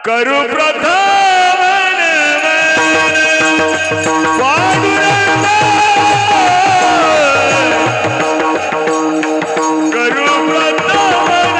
करू प्रथम पांडुरंग करू प्रथम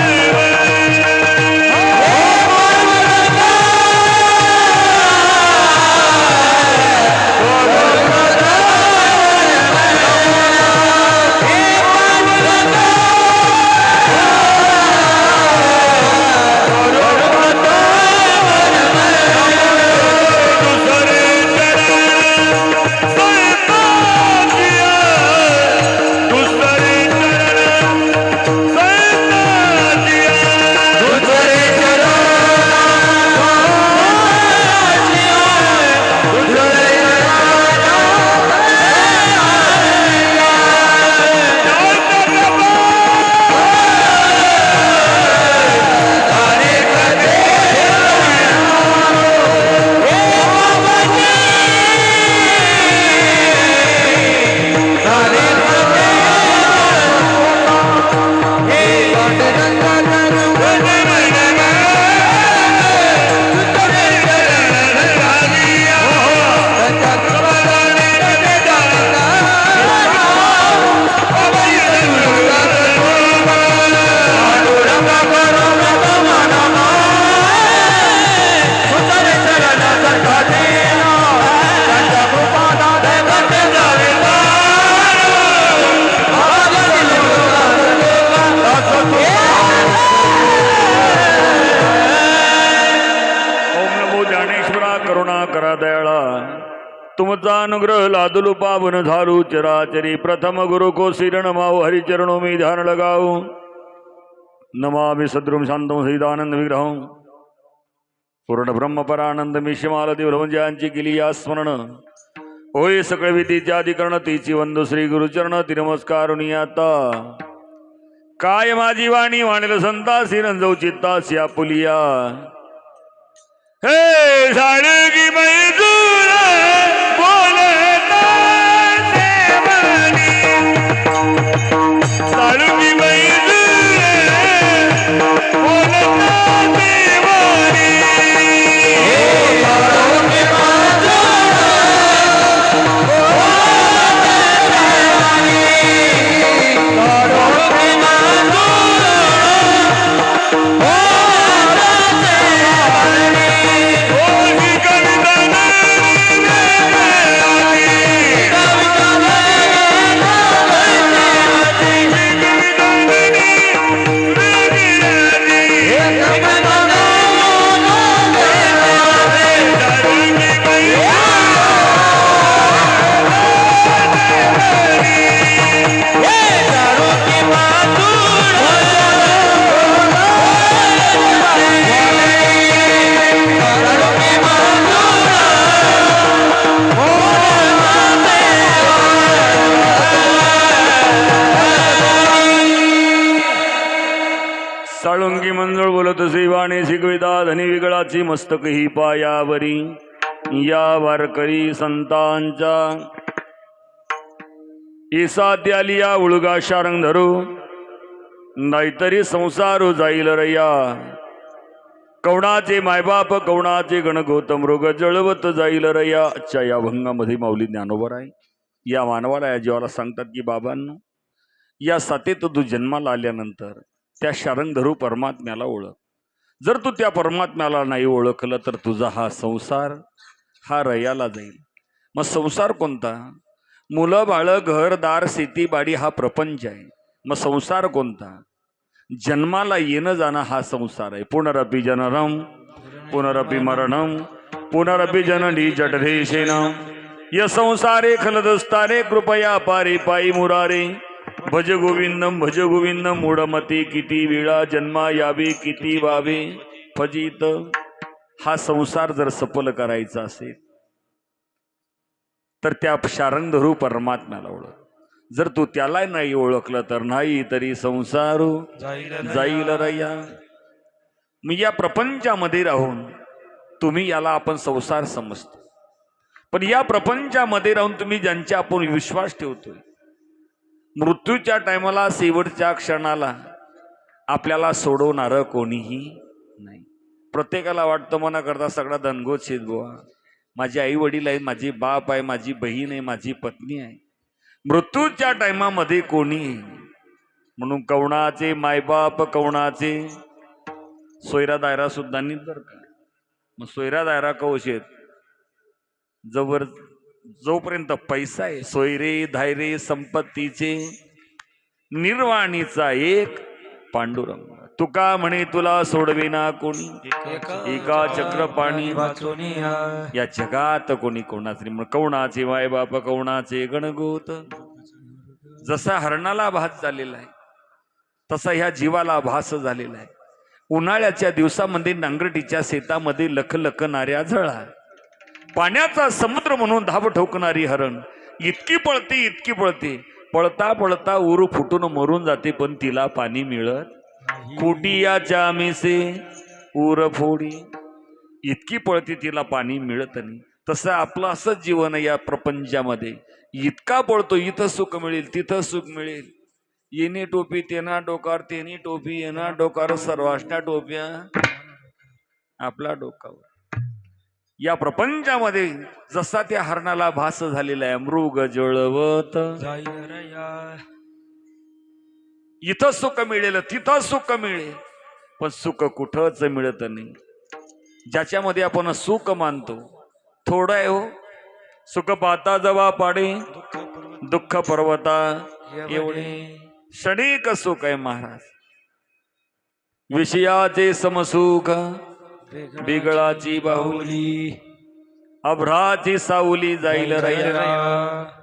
तुमचा अनुग्रह लादुलु पावन झालू चराचरी प्रथम गुरु को शिरण माओ हरिचरणों में ध्यान लगाओ नमामि सद्रुम शांतम सहितानंद विग्रहं पूर्ण ब्रह्म परानंद मिश्माल दिवलवंजांची केली या स्मरण होय सकळ विधीच्या अधिकरण तीची वंदू श्री गुरुचरण तिरमस्कारुनी आता काय माझी वाणी वाणेल संता सिरंजव चित्ता सिया पुलिया हे झाडगी मैदूर बोलता देवानी झाडगी मैदूर बोलता देवानी साळुंगी मंजुळ बोलत सेवाने शिकविता धनी विगळाची मस्तक ही पायावरी या वारकरी संतांच्या ईसाद्य आलिया उळगा शारंग धरू नाहीतरी संसार जाईल रया कवणाचे मायबाप कवणाचे गणगोत मृग जळवत जाईल रया आजच्या या भंगामध्ये माऊली ज्ञानोबर आहे या मानवाला या जीवाला सांगतात की बाबांनो या सातेत तू जन्माला आल्यानंतर त्या शारंगधरू परमात्म्याला ओळख जर तू त्या परमात्म्याला नाही ओळखलं तर तुझा हा संसार हा रयाला जाईल मग संसार कोणता मुलं बाळ घरदार शेतीबाडी हा प्रपंच आहे मग संसार कोणता जन्माला येणं जाणं हा संसार आहे पुनरपि जननम पुनरपि मरणम पुनरपि जननी जठरेशेन य संसारे खलदस्तारे कृपया पारे पायी मुरारे भज गोविंदम मूढमती किती वेळा जन्मा यावे किती वावे फजित हा संसार जर सफल करायचा असेल तर त्या शारंगधरू परमात्म्याला ओळख जर तू त्याला नाही ओळखलं तर नाही तरी संसार जाईल रया मी या प्रपंचामध्ये राहून तुम्ही याला आपण संसार समजतो पण या प्रपंचामध्ये राहून तुम्ही ज्यांच्या आपण विश्वास ठेवतोय मृत्यूच्या टायमाला शेवटच्या क्षणाला आपल्याला सोडवणारं कोणीही नाही प्रत्येकाला वाटतं मना करता सगळा धनगोच बुवा, माझी आई वडील आहेत, माझी बाप आहे, माझी बहीण आहे, माझी पत्नी आहे. मृत्यूच्या टायमामध्ये कोणी म्हणून कवणाचे मायबाप कवणाचे सोयरा दायरा सुद्धा नीट बर का. मग सोयरा दायरा कवशेत जोपर्यंत पैसा आहे, सोयरे धायरे संपत्तीचे निर्वाणीचा एक पांडुरंग. तुका म्हणे तुला सोडविना कोणी, एका चक्रपाणी या जगात कोणी कोणाचे नाही. म्हणून कवणाचे माय बाप कवणाचे गणगोत. जसा हरणाला भास झालेला आहे तसा ह्या जीवाला भास झालेला आहे. उन्हाळ्याच्या दिवसामध्ये नांगरटीच्या शेतामध्ये लखलखणाऱ्या झळा, पाण्याचा समुद्र म्हणून धाव ठोकणारी हरण इतकी पळते, पळता पळता उर फुटून मरून जाते, पण तिला पाणी मिळत कुटियाच्या मिसे उर फोडी. इतकी पळते, तिला पाणी मिळत नाही. तसं आपलं असंच जीवन या प्रपंचामध्ये. इतका पळतो, इथं सुख मिळेल तिथं सुख मिळेल, येणे टोपी तेना डोकार, तेनी टोपी येना डोकार, सर्वाष्टा टोप्या आपला डोकावर. या प्रपंचामध्ये जसा त्या हरणाला भास झालेला आहे, मृग जळवत इथं सुख मिळेल तिथं सुख मिळेल, पण सुख कुठंच मिळत नाही. ज्याच्यामध्ये आपण सुख मानतो थोडं आहे हो. सुख पाता जवा पाडे दुःख पर्वता एवढे, क्षणिक सुख आहे महाराज. विषयाचे समसुख बिगळाची बाहुली, अभ्राची सावली जाईल रया.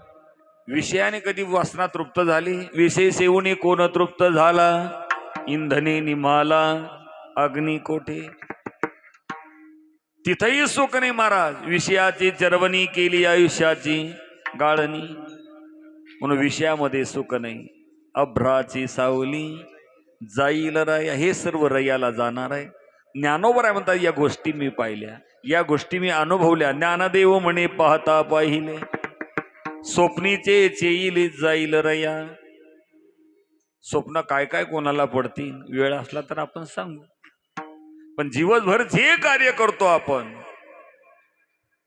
विषयाने कधी वासना तृप्त झाली, विषय सेवून कोण तृप्त झाला, इंधने निमाला अग्नी कोठे. तिथही सुख नाही महाराज. विषयाची चरवणी केली आयुष्याची गाळणी, म्हणून विषयामध्ये सुख नाही. अभ्राची सावली जाईल रया, हे सर्व रयाला जाणार आहे. ज्ञानोबर आहे म्हणतात, या गोष्टी मी पाहिल्या, या गोष्टी मी अनुभवल्या. ज्ञानदेव म्हणे पाहता पाहिले, स्वप्नीचे चेईल जाईल रया. स्वप्न काय काय कोणाला पडतील, वेळ असला तर आपण सांगू. पण दिवसभर जे कार्य करतो आपण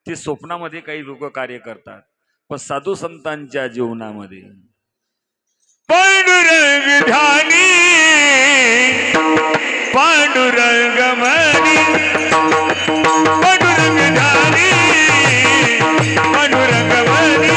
ते स्वप्नामध्ये काही लोक कार्य करतात, पण साधू संतांच्या जीवनामध्ये पांडुरंग ध्यानी पांडुरंग मनी, पांडुरंग ध्यानी पांडुरंग मनी,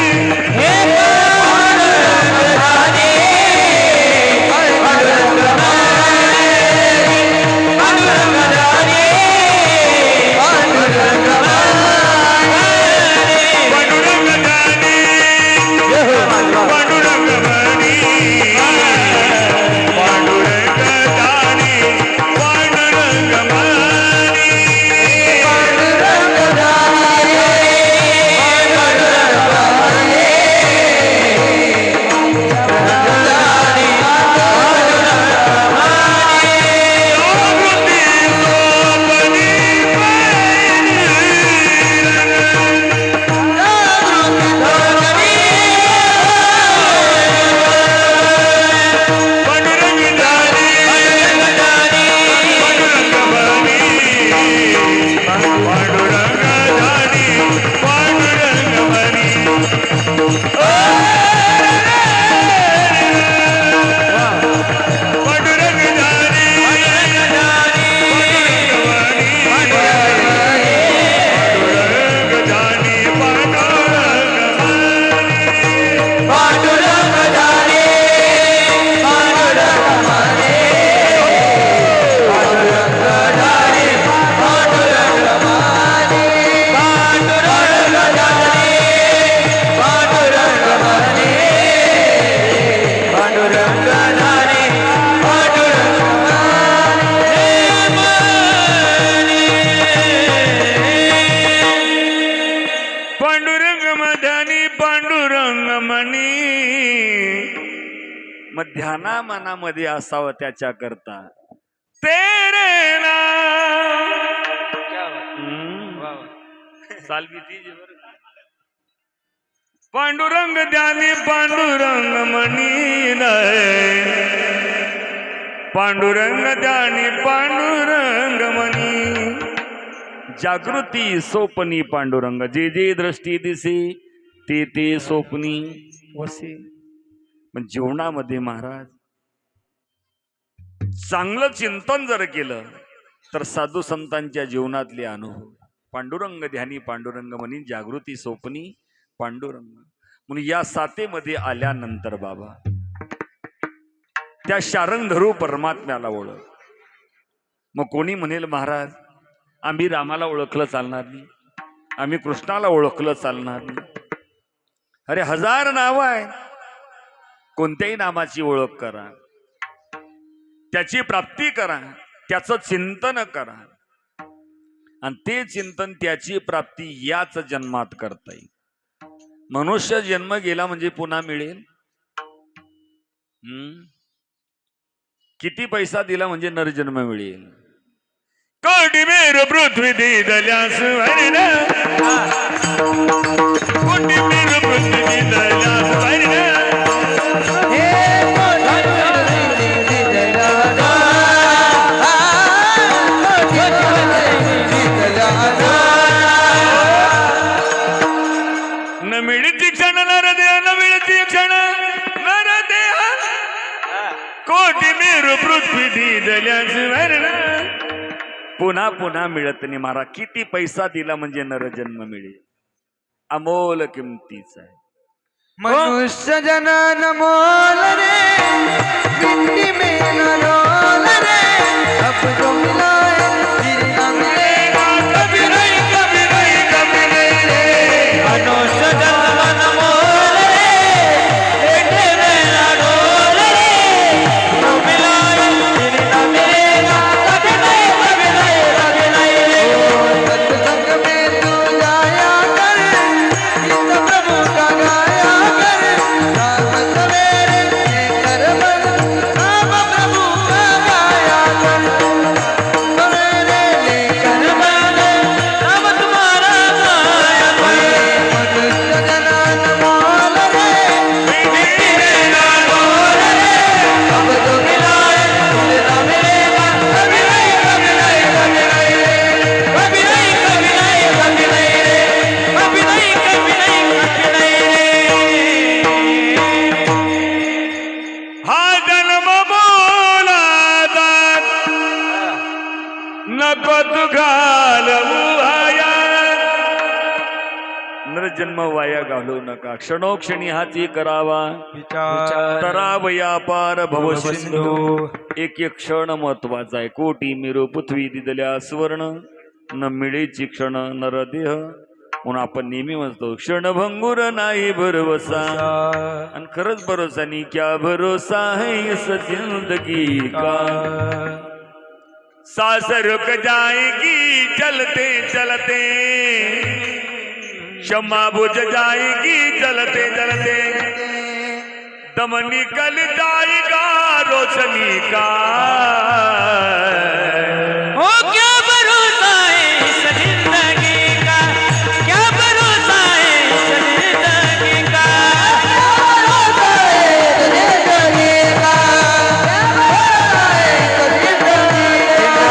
ध्याना मनामध्ये असावं त्याच्या करता तेरे नाम. पांडुरंग ध्यानी पांडुरंग मनी, पांडुरंग ध्यानी पांडुरंग मनी जागृती सोपनी पांडुरंग जे जे दृष्टी दिसे ते ते सोपनी वसे. पण जीवनामध्ये महाराज चांगलं चिंतन जर केलं तर साधू संतांच्या जीवनातले अनुभव पांडुरंग ध्यानी पांडुरंग म्हणी जागृती सोपनी पांडुरंग म्हणून या सातेमध्ये आल्यानंतर बाबा त्या शारंगधरू परमात्म्याला ओळख. मग कोणी म्हणेल महाराज आम्ही रामाला ओळखलं चालणार नाही, आम्ही कृष्णाला ओळखलं चालणार नाही. अरे 1000 नाव आहे, कोणत्याही नामाची ओळख करा, त्याची प्राप्ती करा, त्याचं चिंतन करा आणि ते चिंतन त्याची प्राप्ती याच जन्मात करता येईल. मनुष्य जन्म गेला म्हणजे पुन्हा मिळेल. किती पैसा दिला म्हणजे नरजन्म मिळेल. कोटी मेर पृथ्वी दिदल्यास वरण कोटी मेर पृथ्वी दिदल्यास वरण न मिळती क्षण नर देह न मिळती क्षण नर देह कोटी मेर पृथ्वी दिदल्यास वरण पुन्हा पुन्हा मिळत नाही. मारा किती पैसा दिला म्हणजे नरजन्म मिळेल. अमोल किमतीचा आहे. मनुष्य जनन मोल रे मिट्टी में न रोल रे अब जो मिला है फिर न मिलेगा कभी नहीं कभी नहीं कभी नहीं रे. मनुष्य जनन मोल रे मिट्टी में न रोल रे जो मिला है फिर न मिलेगा कभी नहीं कभी नहीं कभी नहीं रे. सत्संग में तू जाया कर गीत प्रभु का गाया राम सवेरे कर बन राम प्रभु का गाया कर सवेरे लेकर बन राम तुम्हारा गाया कर. मनुष्य जनन मोल रे मिट्टी में न डोल रे अब जो मिला है फिर न मिलेगा कभी नहीं कभी नहीं कभी नहीं रे. कभी नहीं कभी नहीं कभी नहीं रे. कभी नहीं कभी नहीं कभी नहीं रे. हा जन्म मोलादार नको तू घालवू वाया. नरजन्म वाया घालू नका, क्षणोक्षणी हाती करावा तरावया पार भव सिंधू. एक एक क्षण महत्वाचा आहे. कोटी मेरो पृथ्वी दिदल्या स्वर्ण न मिळेची क्षण नरदेह म्हणून आपण नेहमी म्हणतो क्षणभंगुर नाही भरवसा. आणि खरंच भरोसा नाही. क्या भरोसा है इस जिंदगी का सांस रुक जाएगी चलते चलते क्षमा बुझ जाएगी चलते चलते दम निकल जाएगा रोशनी का. हो क्या भरोसा है इस जिंदगी का. क्या भरोसा है इस जिंदगी का. क्या भरोसा है इस जिंदगी का. क्या भरोसा है इस जिंदगी वा,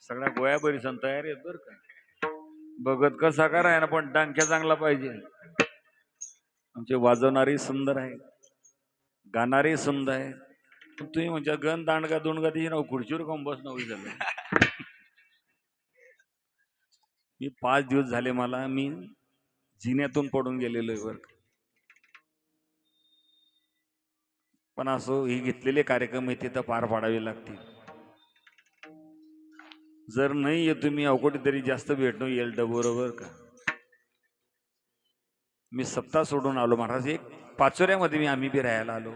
सगळ्या गोया बरीसन तयार आहेत बर का. बघत कसा करा आहे ना, पण टांक्या चांगला पाहिजे. आमचे वाजवणारी सुंदर आहे, गाणारे सुंदर आहे. तुम्ही म्हणजे गण दांडगा दोंडगा ती ना खुर्चीवर खाऊन बस नव्हती झालं. मी 5 दिवस झाले मला मी जिन्यातून पडून गेलेलो आहे बर. पण असो ही घेतलेले कार्यक्रम हे तिथं पार पाडावे लागतील. जर नाही येतो मी अवघड तरी जास्त भेटणं येईल बरोबर का. मी सप्ताह सोडून आलो महाराज. एक पाचोऱ्यामध्ये मी आम्ही बी राहायला आलो.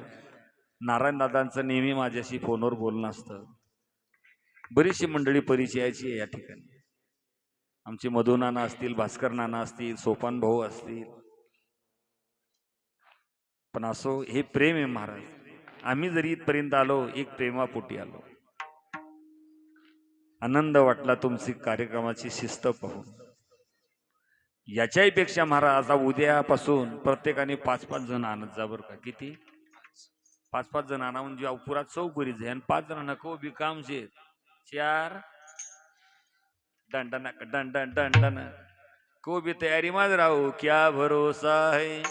नारायण दादांचं नेहमी माझ्याशी फोनवर बोलणं असतं. बरीचशी मंडळी परिचयाची आहे या ठिकाणी. आमचे मधु नाना असतील, भास्कर नाना असतील, सोपान भाऊ असतील. पण असो हे प्रेम आहे महाराज. आम्ही जरी इथपर्यंत आलो एक प्रेमापोटी आलो. आनंद वाटला तुमची कार्यक्रमाची शिस्त पाहून. याच्याही पेक्षा महाराज आता उद्यापासून प्रत्येकाने 5-5 जण आणत जा बरं का. किती? 5-5 जण आणा म्हणजे अपुरात चौकरीच आहे आणि 5 जण नको बी कामचे 4 दंडन दंडन दंडन को भी तैयारी में रहो क्या भरोसा है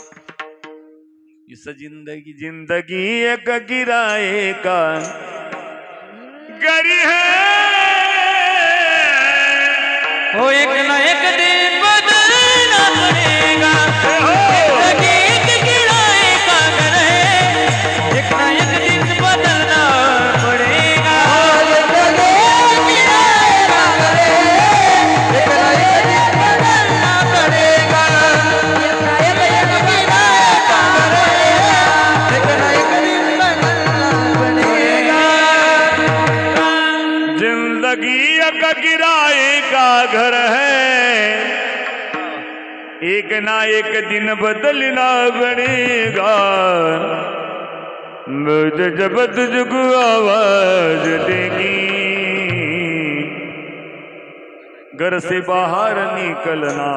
इस जिंदगी जिंदगी एक किराए का गरी है हो एक ना एक दिन बदलना पड़ेगा जिंदगी एक किराए का घर है एक ना एक दिन बदलना पड़ेगा जिंदगी किराए का घर है एक ना एक दिन बदलना पड़ेगा एक ना एक दिन किराए का घर है एक ना एक दिन बदलना पड़ेगा जिंदगी एक किराए का घर है एक ना एक दिन बदलना पड़ेगा मुझे जब तुझको आवाज देगी घर से बाहर निकलना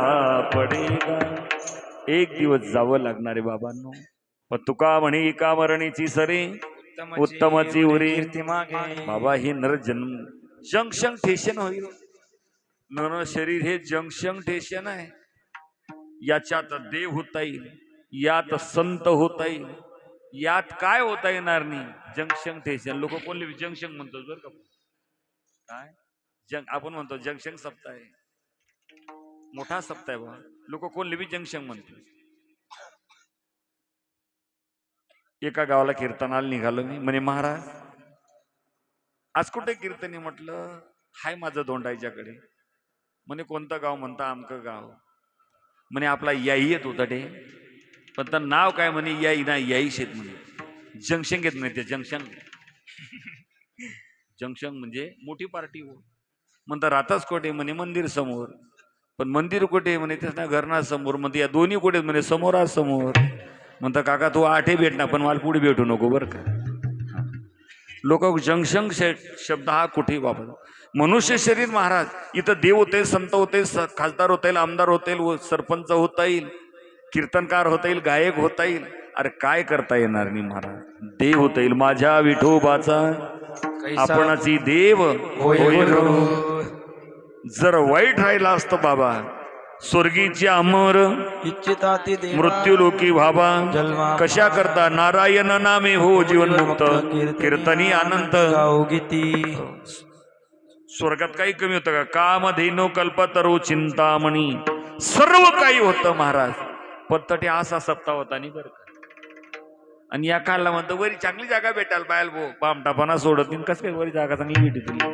पडेगा. एक दिवस जावं लागणार आहे बाबांनो. पण तुका म्हणे एका मरणीची सरी उत्तमाची उरी बाबा ही नर जन्म जंक्शन स्टेशन होईल. नर शरीर हे जंक्शन स्टेशन आहे. याच्यात देव होता येईल यात संत होता येईल यात काय होता येणार नाही. जंक्शन स्टेशन लोक कोणले जंक्शन म्हणतो बरं का. काय आपण म्हणतो जंक्शन सप्ताह आहे मोठा सप्ताह आहे बा. लोक कोणले बी जंक्शन म्हणतो. एका गावाला कीर्तनाला निघालो मी. म्हणे महाराज आज कुठे कीर्तनी म्हटलं हाय माझं दोंडाईच्याकडे. म्हणे कोणतं गाव म्हणता आमकं गाव. म्हणे आपला याई येत होता ते पण तर नाव काय म्हणे याई ना याई शेत म्हणे जंक्शन घेत नाही ते जंक्शन जंक्शन म्हणजे मोठी पार्टी हो. म्हणता राहताच कोठे म्हणे मंदिर समोर. पण मंदिर कुठे म्हणे त्याच्या घरना समोर. म्हणते या दोन्ही कुठे म्हणे समोरासमोर. म्हणता काका तू आठे भेटणार पण मला पुढे भेटू नको बरं का. लोक जंक्शन शब्द हा कुठे वापरतो. मनुष्य शरीर महाराज इथं देव होते संत होते खासदार होता येईल आमदार होता येईल सरपंच होता येईल कीर्तनकार होता येईल गायक होता येईल. अरे काय करता येणार नाही महाराज. देव होता येईल माझ्या विठोबाचा आपणाची देव होईल. जर वाईट राहिला असतं बाबा स्वर्गीचे अमर इच्छिताती मृत्यू लोकी व्हावा कशा करता नारायण नामे हो जीवन मुक्त कीर्तनी अनंत गावगीती. स्वर्गात काही कमी होतं का. कामधेनो कल्पतरू चिंतामणी सर्व काही होतं महाराज. पण ते असा सप्ताह होता नाही बरं का. आणि या काळाला म्हणतो वरी चांगली जागा भेटायला पाहिजे भो बामटापणा सोडत नाही. कसं काय वरी जागा चांगली भेटी तुला.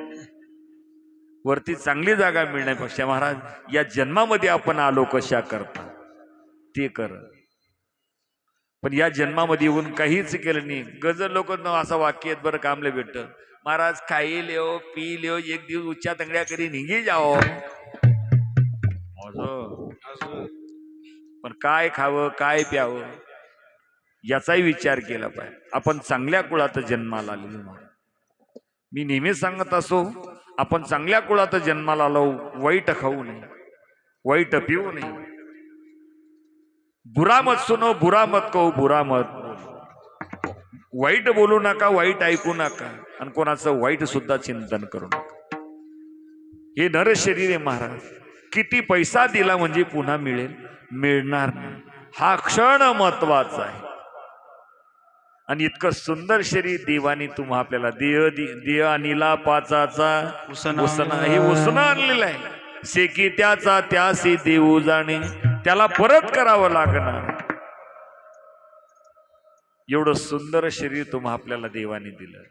वरती चांगली जागा मिळण्यापेक्षा महाराज या जन्मामध्ये आपण आलो कशा करता ते कर. पण या जन्मामध्ये येऊन काहीच केलं नाही. गजर लोक असं वाक्य आहेत बरं कामले भेटत महाराज खाई लिओ पी लिओ एक दिवस उच्चा तंगड्या करी निघी जाओ. पण काय खावं काय प्यावं याचाही विचार केला पाहिजे. आपण चांगल्या कुळात जन्माला आलेलो महाराज. मी नेहमी सांगत असो आपण चांगल्या कुळात जन्माला आलो. वाईट खाऊ नये वाईट पिऊ नये. बुरा मत सुनो बुरा मत कहो बुरा मत. वाईट बोलू नका वाईट ऐकू नका आणि कोणाचं वाईट सुद्धा चिंतन करू नका. हे नर शरीर आहे महाराज. किती पैसा दिला म्हणजे पुन्हा मिळेल मिळणार नाही. हा क्षण महत्वाचा आहे. आणि इतकं सुंदर शरीर देवानी तुम्हा आपल्याला देह आणला पाचाचा उसना हे उसना आणलेलं आहे. शेकी त्याचा त्यासी देऊ जाणे त्याला परत करावं लागणार. एवढं सुंदर शरीर तुम्हा आपल्याला देवाने दिलं.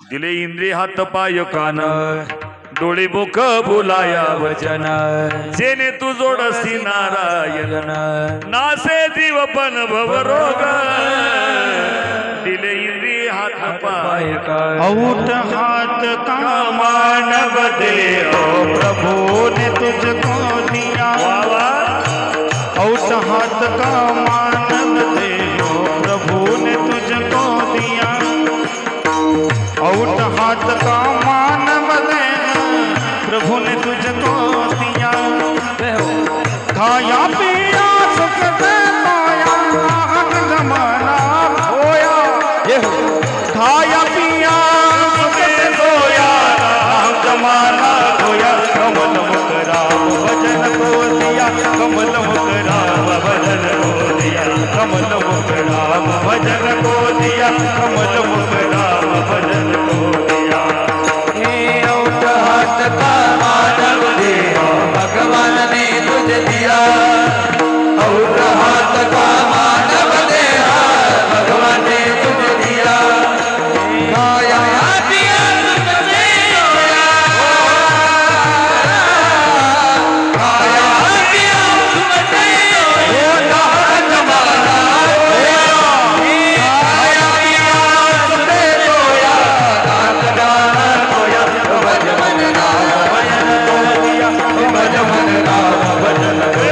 दिले इंद्रिय हात पाय कान डोळे मुख बोलाया वचन जेने तू जोडसी नारायण नासे जीव पण भवरोग. दिले इंद्रिय हात पाय औट हाथ का मानव दे ओ प्रभु ने तुझको दिया. औट हाथ का मानव दे ओ प्रभु ने तुझको दिया. औट हाथ का मानव दे प्रभु ने तुझको दिया. खाया पिया सुख से सोया आहत जमाना खोया खाया पिया सुख से सोया आहत जमाना खोया कमल मुख राम भजन को दिया कमल मुख राम भजन को दिया कमल मुख राम भजन को दिया कमल मुख राम भजन को दिया हे औट हाथ का मानव देह भगवान ने तुझे दिया औट हाथ का मानव देह भगवान ने तुझे दिया खाया पिया सुख से सोया खाया पिया सुख से सोया जमाना खाया पिया सुख से सोया रात जाना सोया भज मन राम भजन को दिया भज मन राम भजन को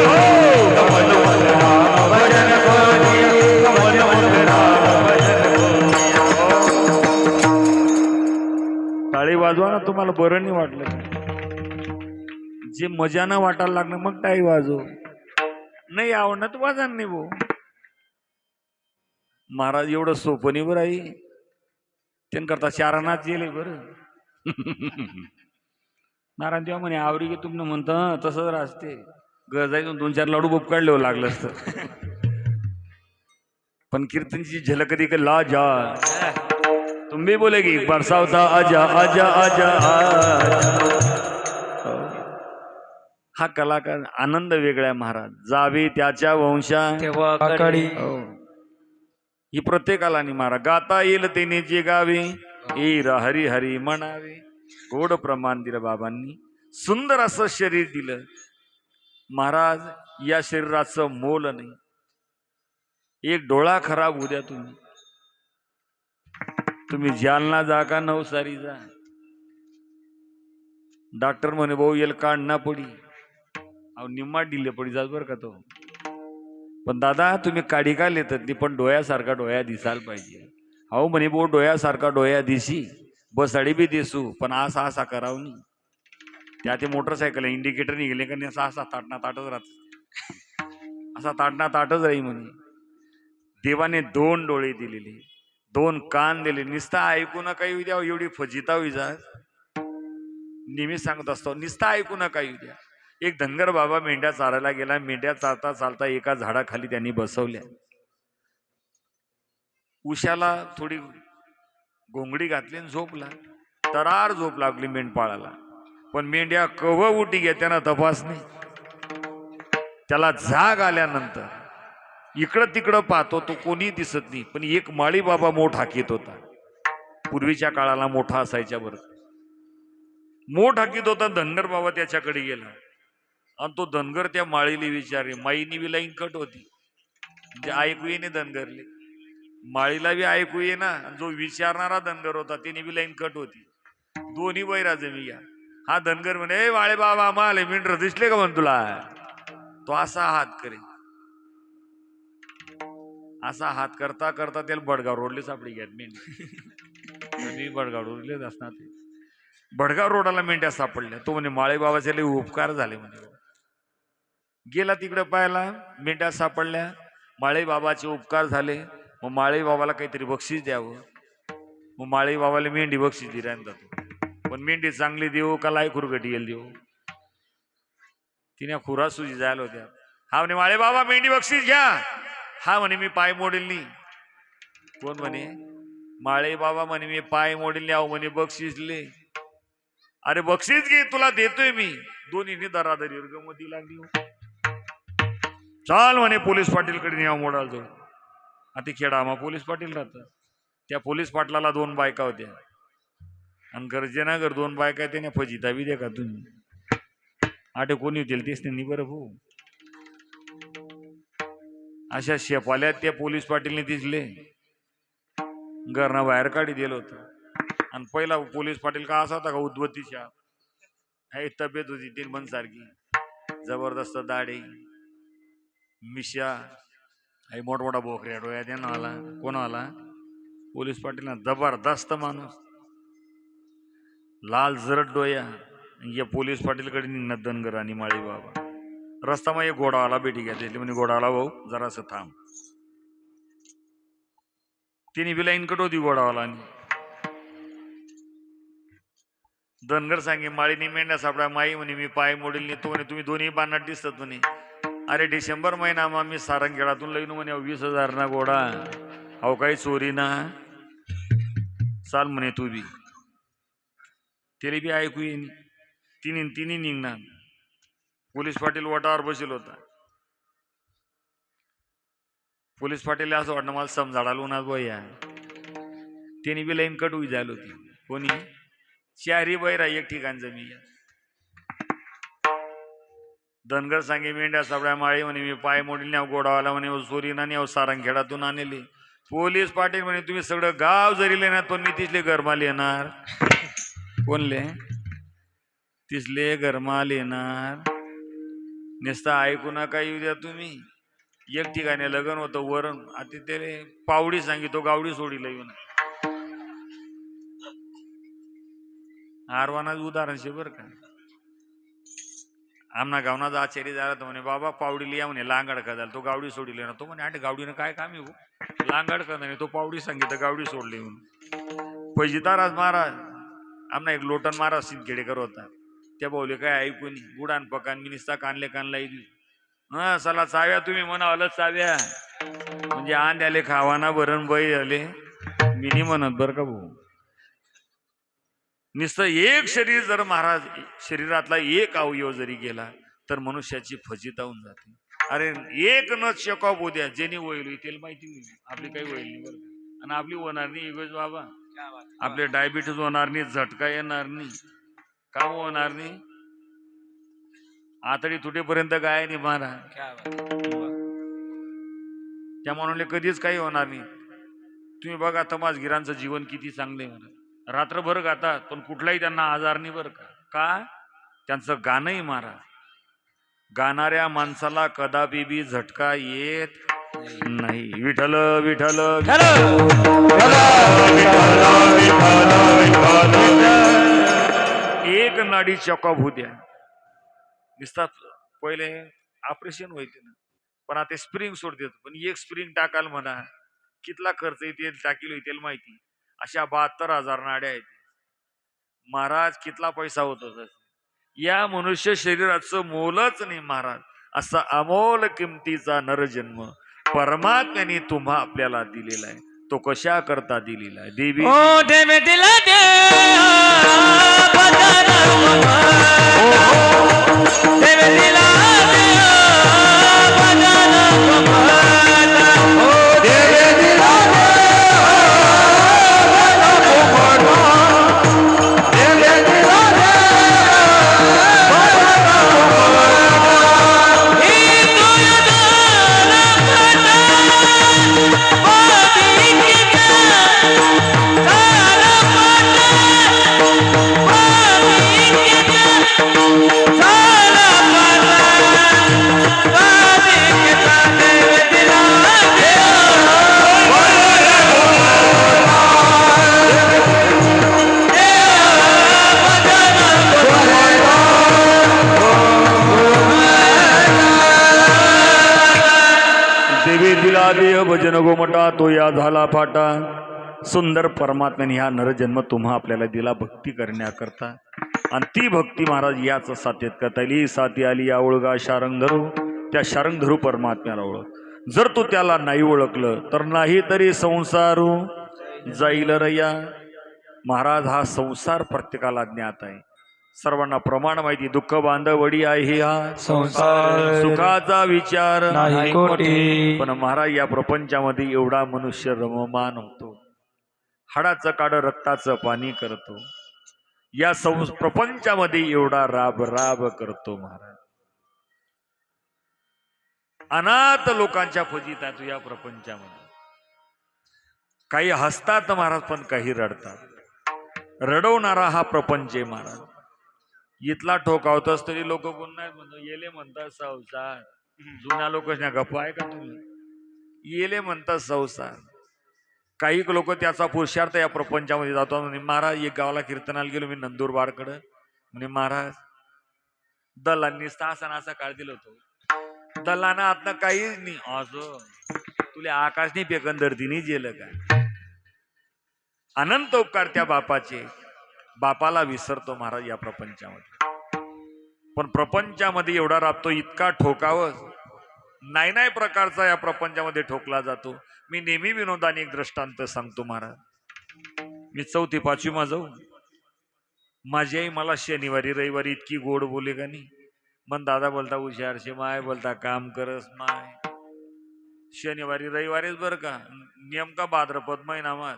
कमल मुख राम भजन को दिया कमल मुख राम भजन को दिया टाळी वाजवा ना, तुम्हाला बरं नाही वाटलं जे मजा न वाटायला लागलं मग टाळी वाजव. नाही आवडणार तू वाजा नाही भाऊ. महाराज एवढं सोपं नाही बरं आई, त्यांकरता चारणात गेले बरं. नारायण देवा म्हणे आवरी गे तुम्ही म्हणता तसंच राहते गरजाईतून 2-4 लाडू बुक काढले लागलं असतं. पण कीर्तनची झलक दी के ला जा तुम भी बोलेगी एक बार सावता आजा आजा आजा हा कलाकार आनंद वेगळा आहे महाराज. जावे त्याच्या वंशा ही प्रत्येकाला नाही महाराज गाता येईल तेने जे गावे येईल हरी हरी म्हणावे. गोड प्रमाण दिलं बाबांनी, सुंदर असं शरीर दिलं महाराज. या शरीराचं मोल नाही. एक डोळा खराब होऊ द्या तुम्ही जालना जा का नवसारी जा, डॉक्टर म्हणे भाऊ येल काढ ना पडी अहो निम्मा डिले पडी जात बरं का तो. पण दादा तुम्ही काढी का लेतात नाही, पण डोळ्यासारखा डोळ्या दिसायला पाहिजे. अहो म्हणे भाऊ डोळ्यासारखा डोळ्या दिसी बसाडी बी दिसू पण असा असा करावं नाही. त्या ते मोटरसायकल इंडिकेटर निघाले का नाही असा असा ताटणा ताटच राहत, असा ताटणा ताटच राही म्हणे. देवाने 2 डोळे दिलेले, 2 कान दिले, निस्ता ऐकू नका येऊ द्या एवढी फजिता होई जा. नेहमी सांगत असतो निस्ता ऐकू नका येऊ द्या. एक धनगर बाबा मेंढ्या चारायला गेला, मेंढ्या चालता चालता एका झाडाखाली त्यांनी बसवल्या. उशाला थोडी घोंगडी घातली आणि झोपला. तरार झोप लागली मेंढपाळाला. पण मेंढ्या कव उठी घ्या त्यांना तपास नाही. त्याला जाग आल्यानंतर इकडं तिकडं पाहतो तो कोणी दिसत नाही. पण एक माळी बाबा मोठ हाकीत होता. पूर्वीच्या काळाला मोठा असायच्या बरं. मोठ हाकीत होता. धनगर बाबा त्याच्याकडे गेला आणि तो धनगर त्या माळीला विचारे. माईनी बी लाईन कट होती म्हणजे ऐकू येणे धनगरले, माळीला बी ऐकू ये ना. जो विचारणारा धनगर होता त्याने बी लाईन कट होती. दोन्ही बैरा जमी या. हा धनगर म्हणे ए वाळे बाबा आम्हाला मिंटर दिसले का म्हण तुला. तो असा हात करे, असा हात करता करता त्याला बडगाव रोडले सापडी घ्यात मेंढी. बडगाव रोडलेच असणार ते. बडगाव रोडाला मेंढ्या सापडल्या. तो म्हणे माळे बाबाचे लय उपकार झाले म्हणे. गेला तिकडे पाहायला मेंढ्या सापडल्या. माळे बाबाचे उपकार झाले. मग माळे बाबाला काहीतरी बक्षीस द्यावं. मग माळे बाबाला मेंढी बक्षीस दिला जातो. पण मेंढी चांगली देऊ का लाई खुरगटी येईल देऊ. तिने खुरा सुजी जायला होत्या. हा म्हणे माळे बाबा मेंढी बक्षीस घ्या. हा म्हणे मी पाय मोडेल नाही. कोण म्हणे माळे बाबा म्हणे मी पाय मोडेल आहो म्हणे बक्षीसले. अरे बक्षीस घे तुला देतोय मी. दोन्हीने दरादरीवर गमती लागली. चाल म्हणे पोलीस पाटीलकडे न्याव मोडाल जाऊ. आता खेडामा पोलीस पाटील राहतात. त्या पोलीस पाटलाला 2 बायका होत्या आणि गरजेना घर 2 बायका त्याने फजिता बी दे का तुम्ही. आटे कोणी होतील तेच नाही बरं भाऊ. अशा शेपाल्यात त्या पोलीस पाटीलने दिसले. घरना बाहेर काढी दिलं होतं. आणि पहिला पोलीस पाटील का असा होता का उद्वतीच्या तब्येत होती ती मनसारखी जबरदस्त दाढी मिशा आई मोठमोठा बोकऱ्या डोळ्या त्यानं आला. कोण आला पोलीस पाटील ना. जबरदस्त माणूस लाल जरट डोया. या पोलीस पाटीलकडे निघणार धनगर आणि माळी बाबा. रस्ता मग एक घोडावाला भेटी घ्या म्हणे घोडावाला भाऊ जरासं थांब. तिने बी लाईन कट होती घोडावाला आणि धनगर सांगे माळीनी मेंढ्या सापडा माई म्हणे मी पाय मोडील नाही तो म्हणे तुम्ही दोन्ही बाणात दिसतात म्हणे. अरे डिसेंबर महिना मग मी सारंगखेडातून लईन म्हणे 20,000 ना घोडा अहो काही चोरी ना चाल म्हणे तू बी. त्याला बी ऐकू येईन तिन्ही निघणार. पोलीस पाटील वाटावर बसेल होता. पोलीस पाटील असं वाटणं मला समजाडाल उन्हात बया. त्याने बी लाईन कट होई झाली होती. कोणी चारी बैरा एक ठिकाणचं मी. धनगर सांगे मेंढ्या साबळ्या माळी म्हणे मी पाय मोडील न्याव गोडावाला म्हणे चोरीना न्याव सारंगखेडातून आणले. पोलीस पाटील म्हणे तुम्ही सगळं गाव जरी लेणार पण मी तिथले गरमाल येणार. कोणले तिथले गरमाल येणार. नुसतं ऐकू नका येऊ द्या तुम्ही. एक ठिकाणी लग्न होतं वरण आता त्याने पावडी सांगितो गावडी सोडीला येऊन. आरवानाच उदाहरण शे बर का. आमना गावनाचा आचार्य झाला तर म्हणे बाबा पावडीला या म्हणे लांगड का झाला तो गावडी सोडली ना. तो म्हणे आठ गावडीनं काय काम येऊ लांगड का नाही तो पावडी सांगितलं गावडी सोडली म्हणून. फैजिताराज महाराज आमना एक लोटन महाराज सिंदखेडेकर होता. त्या भाऊले काय ऐकून गुडान पकान मिनिस्ता कानले कानला हा चला चाव्या तुम्ही म्हणा आलं चाव्या म्हणजे आंध्याले खावाना भरण बै आले मी नाही म्हणत बरं का भाऊ. नुसतं एक शरीर जर महाराज शरीरातला एक अवयव जरी गेला तर मनुष्याची फजिता होऊन जाते. अरे एक न चेकअप होऊ द्या जेनी होईल त्याला माहिती होईल आपली काही होईल नाही बरं. आणि आपली होणार नाही योगेश बाबा. आपले डायबिटीज होणार नाही झटका येणार नाही का होणार नाही. आतडी तुटेपर्यंत काय नाही महाराज. त्या म्हणून कधीच काही होणार नाही. तुम्ही बघा तमासगिरांचं जीवन किती चांगले महाराज. रात्रभर गातात पण कुठलाही त्यांना आजार नाही बरं का. त्यांचं गाणंही महाराज गाणाऱ्या माणसाला कदापि बी झटका येत नाही. विठ्ठल विठ्ठल एक नाडी चॉकअप होऊ द्या. दिसतात पहिले ऑपरेशन व्हायचे ना पण आता स्प्रिंग सोडते पण एक स्प्रिंग टाकाल म्हणा कितला खर्च येतील टाकील येतील माहिती. अशा 72,000 नाड्या आहेत महाराज. कितला पैसा होतो या मनुष्य शरीराचं मोलच नाही महाराज. असा अमोल किमतीचा नरजन्म परमात्म्याने तुम्हा आपल्याला दिलेला आहे. तो कशा करता दिलेला आहे. देवी देवे दिला दे देवे दिला देह भजन गोमटा तो या झाला फाटा. सुंदर परमात्म्याने ह्या नरजन्म तुम्हा आपल्याला दिला भक्ती करण्याकरता. आणि ती भक्ती महाराज याच साथीत करता येईल. साथी आली या ओळगा शारंग धरू त्या शारंग धरू परमात्म्याला ओळख. जर तू त्याला नाही ओळखलं तर नाही तरी संसारू जाईल रया. महाराज हा संसार प्रत्येकाला ज्ञात आहे. सर्वांना प्रमाण माहिती. दुःख बांधवडी आहे हा संसार सुखाचा विचार नाही कोटी. पण महाराज या प्रपंचामध्ये एवढा मनुष्य रममान होतो. हाडाचं काड रक्ताचं पाणी करतो. या प्रपंचामध्ये एवढा राब राब करतो महाराज. अनाथ लोकांच्या फजितात या प्रपंचामध्ये. काही हसतात महाराज पण काही रडतात. रडवणारा हा प्रपंच आहे महाराज. इथला ठोकावतोस तरी लोक पुन्हा येले म्हणतात संसार. जुन्या लोक गप्पा आहे का तुम्ही. येले म्हणतात संसार. काही लोक त्याचा पुरुषार्थ या प्रपंचामध्ये जातो. म्हणे महाराज एक गावाला कीर्तनाला गेलो मी नंदुरबारकडं. म्हणे महाराज दलांनी तासनाचा काळ दिला होतो. दल्लानं आतनं काहीच नाही असं तुला आकाशनी पेकंदरतीने जेलं काय अनंत उपकार त्या बापाचे बापाला विसरतो महाराज या प्रपंचामध्ये पण प्रपंचामध्ये एवढा राबतो इतका ठोकावं नाही प्रकारचा या प्रपंचामध्ये ठोकला जातो मी नेहमी विनोदाने एक दृष्टांत सांगतो महाराज मी 4थी 5वी जाऊ माझी आई मला शनिवारी रविवारी इतकी गोड बोले का नाही मन दादा बोलता हुशारशे माय बोलता काम करस माय शनिवारी रविवारीच बरं का नेमका भाद्रपद महिनामा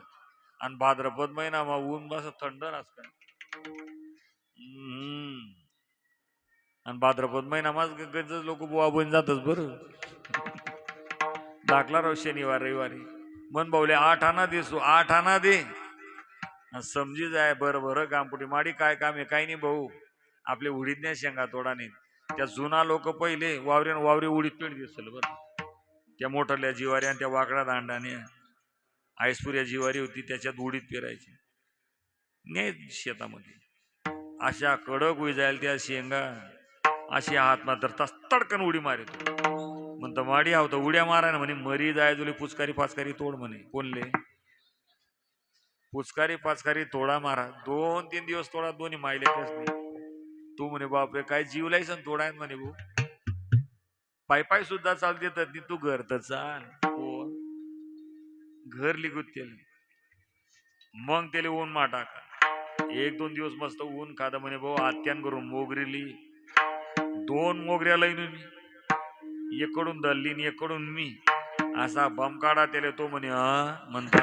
आणि भाद्रपद महिनामा ऊन बस थंड असत आणि भाद्रपद महिनामाच लोक बुवा बन जातच बरं दाखला राव शनिवार रविवारी मन बावले 8 आना दे 8 आना दे समजी जाय बरं कामपुटी माडी काय काम आहे काही नाही भाऊ आपले उडीत नाही शेंगा तोडा नाही त्या जुना लोक पहिले वावरी उडीत पेंट दिसल बरं त्या मोठल्या जिवारी आणि त्या वाकड्या दांडाने आईसपुऱ्या जिवारी होती त्याच्यात उडीत पेरायची नाही शेतामध्ये अशा कडक उई जाईल त्या शेंगा अशी हात मात्र तडकन उडी मारितो म्हणतो माडी हाव तर उड्या मारा ना म्हणे मरी जाय तुले पुचकारी पाचकारी तोड म्हणे कोणले पुचकारी पाचकारी तोडा मारा 2-3 दिवस तोडा दोन्ही मायले कसले तू म्हणे बापरे काय जीवलाय सण तोडाय म्हणे भाऊ पाय सुद्धा चालते तर तू घर तर चाल हो घर लिगूत त्याला मग त्याला ऊन मा टाका 1-2 दिवस मस्त ऊन खादा म्हणे भाऊ आत्यान करून मोगरीली 2 मोगऱ्या लईन मी एकडून दल्लीन एकडून मी असा बम काढा त्याला तो म्हणे म्हणता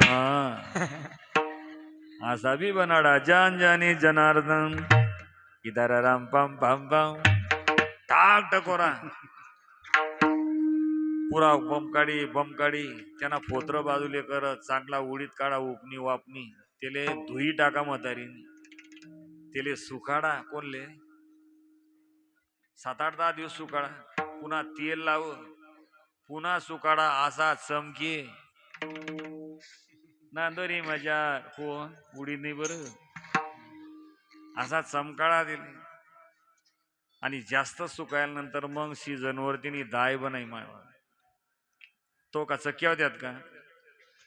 असा बी बनाडा जान जानी जनार्दन इधर राम पम पम पम टाक टकोरा पुरा बमकाडी त्यांना फोत्र बाजूले करत चांगला उडीत काढा उपनी वापनी त्याले धुई टाका म्हातारीने त्याले सुकाडा कोणले 7-8-10 दिवस सुकाडा पुन्हा तेल लाव पुन्हा सुकाडा असा चमकी नांदोरी मजा कोण उडी नाही बरं असा चमकाळा दिले आणि जास्त सुकायल्यानंतर मग सीझनवरती दाय बनाई मायवा तो का चक्क्या होत्यात का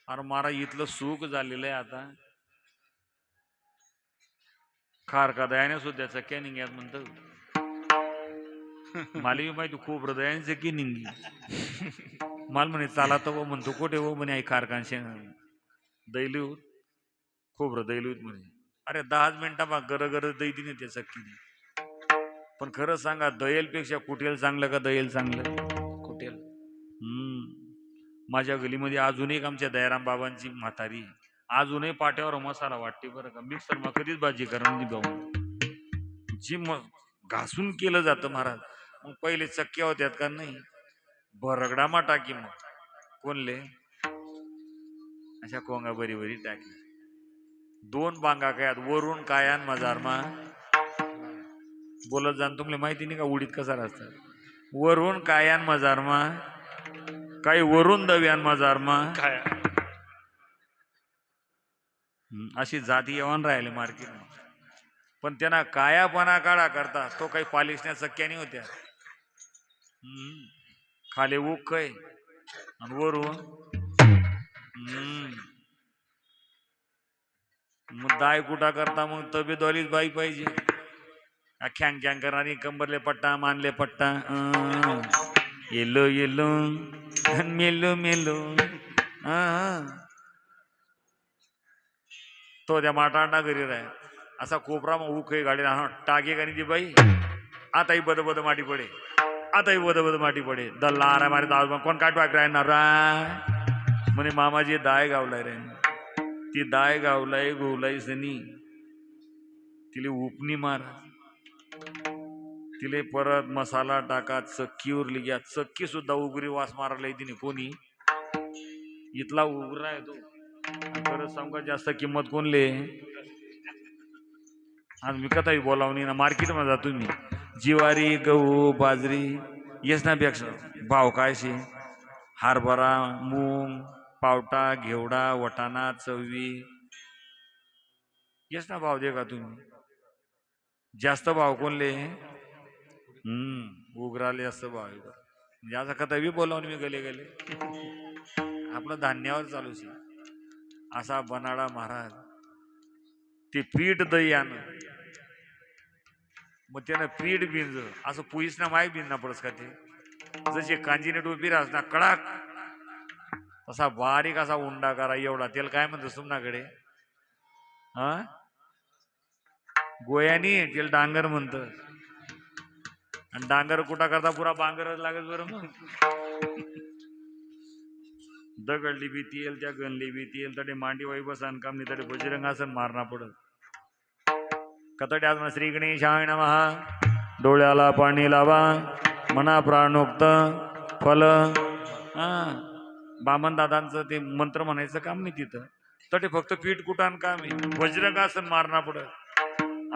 अरे मारा इथलं सुख झालेलं आहे आता खार का दयाने सुद्धा चक्क्या निघ्यात म्हणतो मला बी माहिती खूप हृदयाने चक्की निघली मला म्हणे चाला तर म्हणतो कोठे हो म्हणे आई कारखानशे दैली होत खूप दैली होत म्हणे अरे 10 मिनिटा मग गर दैती नाही त्या चक्कीने पण खरं सांगा दयेलपेक्षा कुटेल चांगलं का दयेल चांगलं कुटेल माझ्या गलीमध्ये अजून एक आमच्या दयाराम बाबांची म्हातारी अजूनही पाट्यावर मसाला वाटते बरं का मिक्सर मग कधीच भाजी करून गाऊन जी घासून केलं जातं महाराज मग पहिले चक्क्या होत्यात का नाही बरगडा मा टाकी मग कोणले अशा कोंगा बरी टाकी 2 बांगा कायात वरून कायान मजारमा बोलत जाण तुम्हाला माहिती नाही का उडीत कसा असतात वरून कायान मजारमा काही वरून दव्यान मजारमा काय अशी जाती येऊन राहिले मार्केट पण त्यांना कायापणा काढा करता तो काही पालिशण्या चक्क्या नाही होत्या खाली उक काय आणि वरून मग दाय कुठा करता मग तब्येतवालीच बाई पाहिजे ख्यांग ख्यांग करणारी कंबरले पट्टा मानले पट्टा येलो मेलो तो त्या माटांडा घरी राय असा कोपरा मग उख गाडी टाके गाणी ती बाई आताही बद माटी पडे आताही बद माटी पडे दल्ला आरा मारे दाव कोण काटवाक राहणार म्हणे मामाजी दाय गावलाय रे ती दाय गावलाय गोवलाई सनी तिले उपनी मार तिले परत मसाला टाका चक्कीवर लिग्या चक्की सुद्धा उगरी वास मारायला तिने कोणी इथला उगरा आहे तो परत सांगा जास्त किंमत कोणले आज विकतही बोलावणी ना मार्केटमध्ये जातो मी जिवारी गहू बाजरी येस ना पेक्षा भाव कायशी हरभरा मूग पावटा घेवडा वटाणा चववी येस ना भाव दे का तुम्ही जास्त भाव कोणले उगराले असं भाव ज्याचा कथा बी बोलावून मी गले गेले आपलं धान्यावर चालू शे असा बनाडा महाराज ते पीठ दही आण मग त्यानं पीठ बिंज असं पुईस ना माय बिंजना पडस का ते जसे कांजीने टोपी राहस ना कडाक तसा बारीक असा उंडा करा एवढा त्याला काय म्हणतो तुमच्याकडे हा गोयानी त्याला डांगर म्हणत आणि डांगर कुठा करता पुरा बांगरच लागत बरं मग दगडली बी तेल त्या गणली बी तेल तडे मांडी वाई बसान काम नाही तडे बजरंगासन मारणा पडत कतडे आज श्री गणेशाय नमः डोळ्याला पाणी लावा मना प्राणोक्त फल हा बामन दादांचं ते मंत्र म्हणायचं काम नाही तिथं तटे फक्त पीठ कुटान काम आहे वज्रगासन मारणा पडत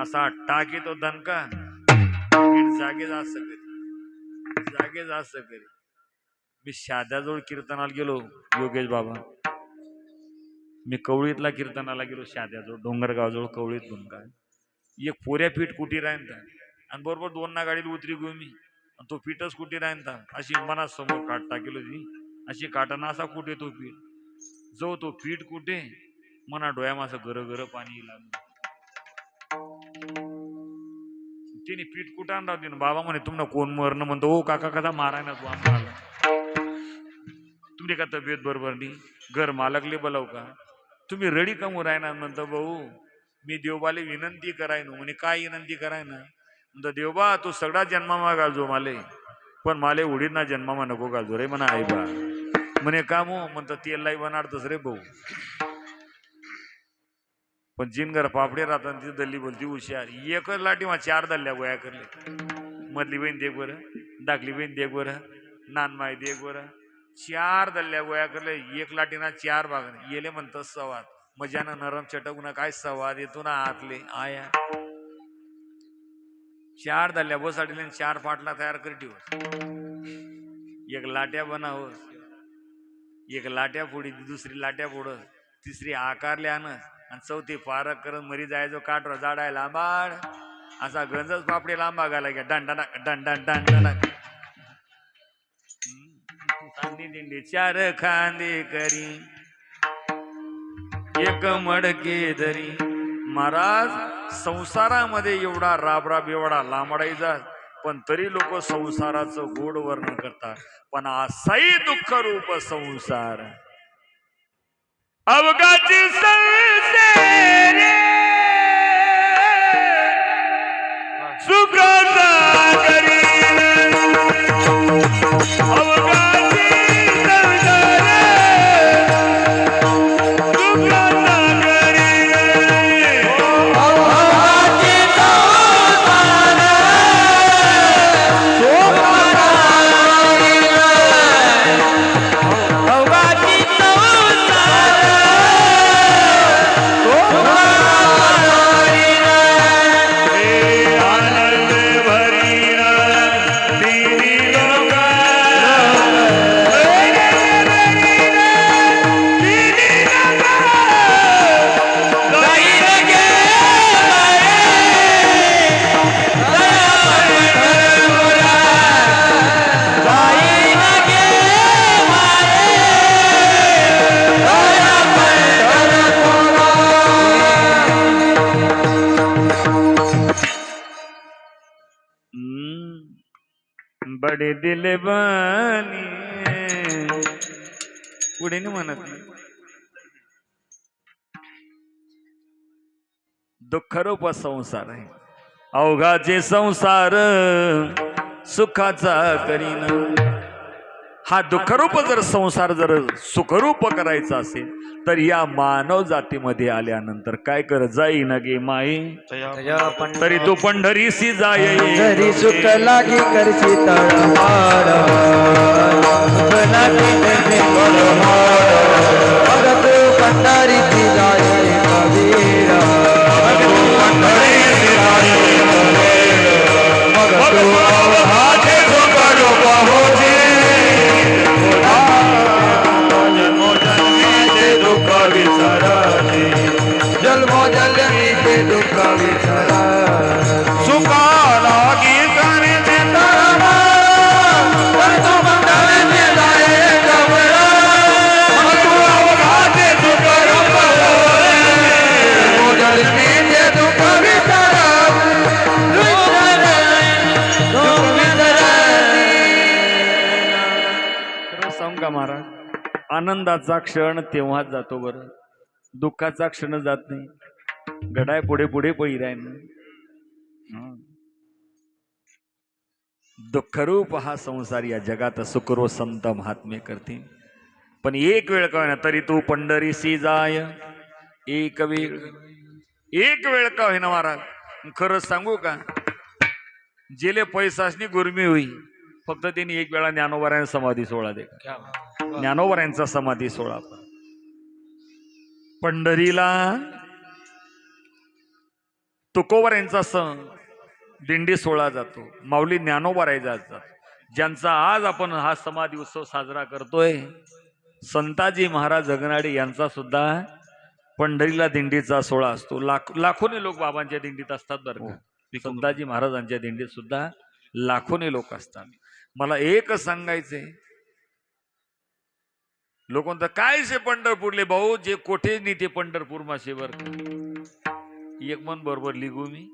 असा टाके तो दणका पीठ जागे जास्त करी मी शाद्याजवळ कीर्तनाला गेलो योगेश बाबा मी कवळीतला कीर्तनाला गेलो शाद्याजवळ डोंगरगावजवळ कवळीत काय एक पोऱ्या पीठ कुटी राहता आणि बरोबर 2 ना गाडीला उतरी गो मी आणि तो पीठच कुटी राहता अशी मनात समोर काट टाकेलो ती अशी काटाना असा कुठे तो पीठ जो तो पीठ कुठे मना डोळ्यामा असं गर पाणी लागलं तिने पीठ कुठान राहते ना बाबा म्हणे तुम्हाला कोण मरण म्हणतो ओ काका कसा माराय ना तू आम्हाला तुमची का तब्येत बरोबर नाही घर मालकले बोलाव का तुम्ही रडी कमू राहणार म्हणतो भाऊ मी देवबाले विनंती कराय ना म्हणे काय विनंती कराय ना म्हणतो देवबा तू सगळा जन्मामा घालजो माले पण माले उडीत ना जन्मामा नको घालजो रे म्हणा आई बा म्हणे काम हो म्हणतो तेल लाई बनाडतस रे भाऊ पण जिनगर पापडे राहतात ती दल्ली बोलती हुशार एकच लाटी मा 4 दल्ल्या गोया करले मधली बहीण देख बरं दाखली बहीण देख बरं नानमाय देख बरं 4 दल्ल्या गोया करले एक लाटीना 4 भाग येले म्हणतात सवाद मजानं नरम चटकून काय सवाद येतो ना आतले आया 4 दल्ल्या बसाडले 4 पाटला तयार कर ठेव एक लाट्या बनावस एक लाट्या फोडी दुसरी लाट्या फोड तिसरी आकारले आणस आणि चौथी पारक करत मरी जायचो काठवर जाडाय लांबाड असा गंजच पापडी लांबा घाला घ्या डंडा डंडा दिंडी 4 खांदे करी एक मडके धरी महाराज संसारामध्ये एवढा राबराब एवढा लांबडायचा पण तरी लोक संसाराचं गोड वर्णन करतात पण असाही दुःख रूप संसार अवघाची संसार सुखाचा करीन अवघाची संसार सुखाचा करीन अवघाची संसार अवघाची बडे दिल बानी पुढे नाही म्हणत दुःखरूप संसार आहे अवघाचे संसार सुखाचा करीन हा दुःखरूप जर संसार जर सुखरूप करायचा असेल तर या मानव जातीमध्ये आल्यानंतर काय कर जाई न गे माई तरी तू पंढरीसी जाय जरी सुख लागी करशी तळमाड मग तू पंढरीची जाय कबीर मग तू अवघाचे सुख रूप होते दुःख विसरते जन्मोजन्मीचे दुःख विसरा सुखाला गीताने तर तू सांगू का महाराज, आनंदाचा क्षण तेव्हाच जातो बरं, दुःखाचा क्षण जात नाही. गडाय पुढे पुढे पळी राहीन. दुःखरूप हा संसार या जगात सुखरो संत महात्मे करतील. पण एक वेळ का होईना तरी तू पंढरीसी जाय. एक वेळ का होईना महाराज. खरंच सांगू का, जेले पैसासनी गुरमी होई, फक्त त्यांनी एक वेळा ज्ञानोबारायण समाधी सोहळा दे. ज्ञानोबारायांचा समाधी सोहळा पंढरीला तुकोबारायांचा दिंडी सोहळा जातो, माऊली ज्ञानोबाराय जातात. ज्यांचा आज आपण हा समाधी उत्सव साजरा करतोय, संताजी महाराज जगनाडे यांचा सुद्धा पंढरीला दिंडीचा सोहळा असतो. लाखोने लोक बाबांच्या दिंडीत असतात बरं का. संताजी महाराजांच्या दिंडीत सुद्धा लाखोने लोक असतात. मला एक सांगायचंय, लोक म्हणतात काय से पंढरपूरले भाऊ, जे कोठे नाही ते पंढरपूर मासे बर. एक मन बरोबर लिगू मी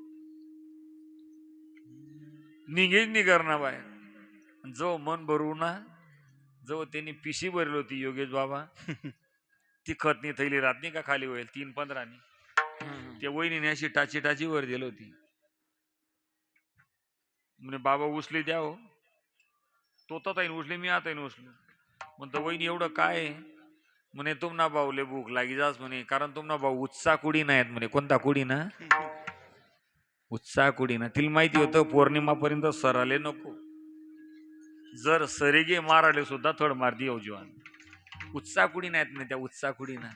निघेच निघणार बाहेर. जो मन भरू ना, जो त्यांनी पिशी भरली होती योगेश बाबा, ती खतनी थैली राहत नाही का खाली होईल 3-15 त्या वहिनीने अशी टाची टाची वर दिली होती. म्हणजे बाबा उचली द्या हो, तो तर उचले, मी आता उचलो. म्हणतो वहिनी एवढं काय म्हणे, तुमना भाऊले भूक लागी जास म्हणे, कारण तुमना भाऊ उत्साह कुडी नाहीत म्हणे. कोणता कुडी ना, उत्साह कुडी ना. तिला माहिती होतं पौर्णिमापर्यंत सराले नको, जर सरेगे माराले सुद्धा थोड मारती येऊ जीवन. उत्साह कुडी नाहीत म्हणे, त्या उत्साह कुडी ना.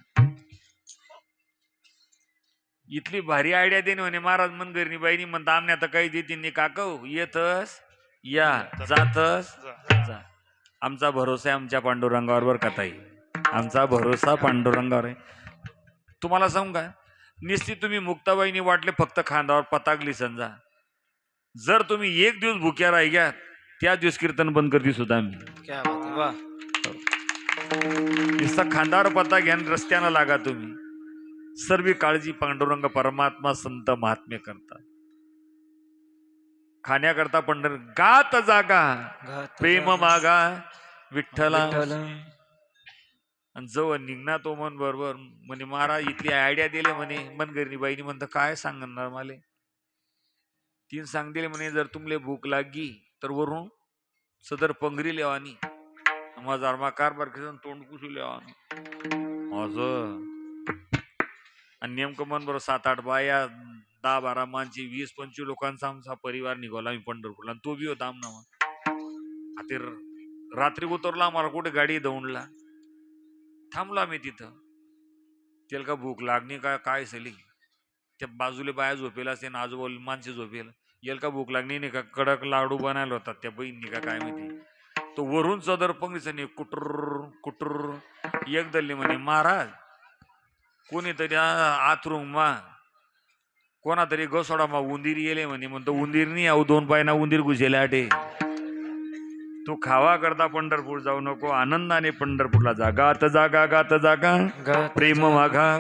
इथली भारी आयडिया देणे म्हणे महाराज मनगरनी बाईनी. म्हणता आमने आता काही देतील काकव, येतस या, जातस जा. आमचा भरोसा आहे आमच्या पांडुरंगावर बर कथाई, आमचा भरोसा पांडुरंगावर आहे. तुम्हाला सांगू का, निश्चित तुम्ही मुक्ताबाईनी वाटले फक्त खांदावर पताकली समजा. जर तुम्ही एक दिवस भुक्या राहिल्या, त्या दिवस कीर्तन बंद करते सुद्धा मी. नुसता खांदावर पता घ्या, रस्त्यानं लागा तुम्ही. सर्व काळजी पांडुरंग परमात्मा संत महात्मे करतात. खाण्याकरता पंढर गात जागा प्रेम मागा विठ्ठला. आणि जवळ निघणार तो मन बरोबर म्हणे महाराज इथली आयडिया दिले म्हणे मनगरनी बाईनी. म्हणतं काय सांगणार मला. तीन सांग दिले म्हणे, जर तुमले भूक लागी तर वरून सदर पंगरी लेवानी, माझा अर्माकार बारखेसन तोंड पुसू लेवानी माझं. आणि नेमकं मन बरोबर 7-8 बाया, 10-12 माणसी, 20-25 लोकांचा आमचा परिवार निघाला आम्ही पंढरपूरला. आणि तो बी होता आमना. आता रात्री उतरला आम्हाला कुठे गाडी दौंडला, थांबला मी तिथं. त्याला का भूक लागणे का काय सली, त्या बाजूला बाया झोपेला असते ना, आजूबाजूला माणसे झोपेला. याला का भूक लागणे नाही का, कडक लाडू बनायला होतात त्या बहीणनी का काय माहिती. तो वरून सदर पंगीचा कुटर कुटर एक दल्ली म्हणे महाराज कोणीतरी आतरुंग मा कोणातरी घसोडा मा उंदीर येले म्हणे. म्हणतो उंदीर नाही आऊ, 2 पायना उंदीर घुसेले आटे. तू खावा करता पंढरपूर जाऊ नको, आनंदाने पंढरपूरला जा. गात जागा गात जागा प्रेम वाघा.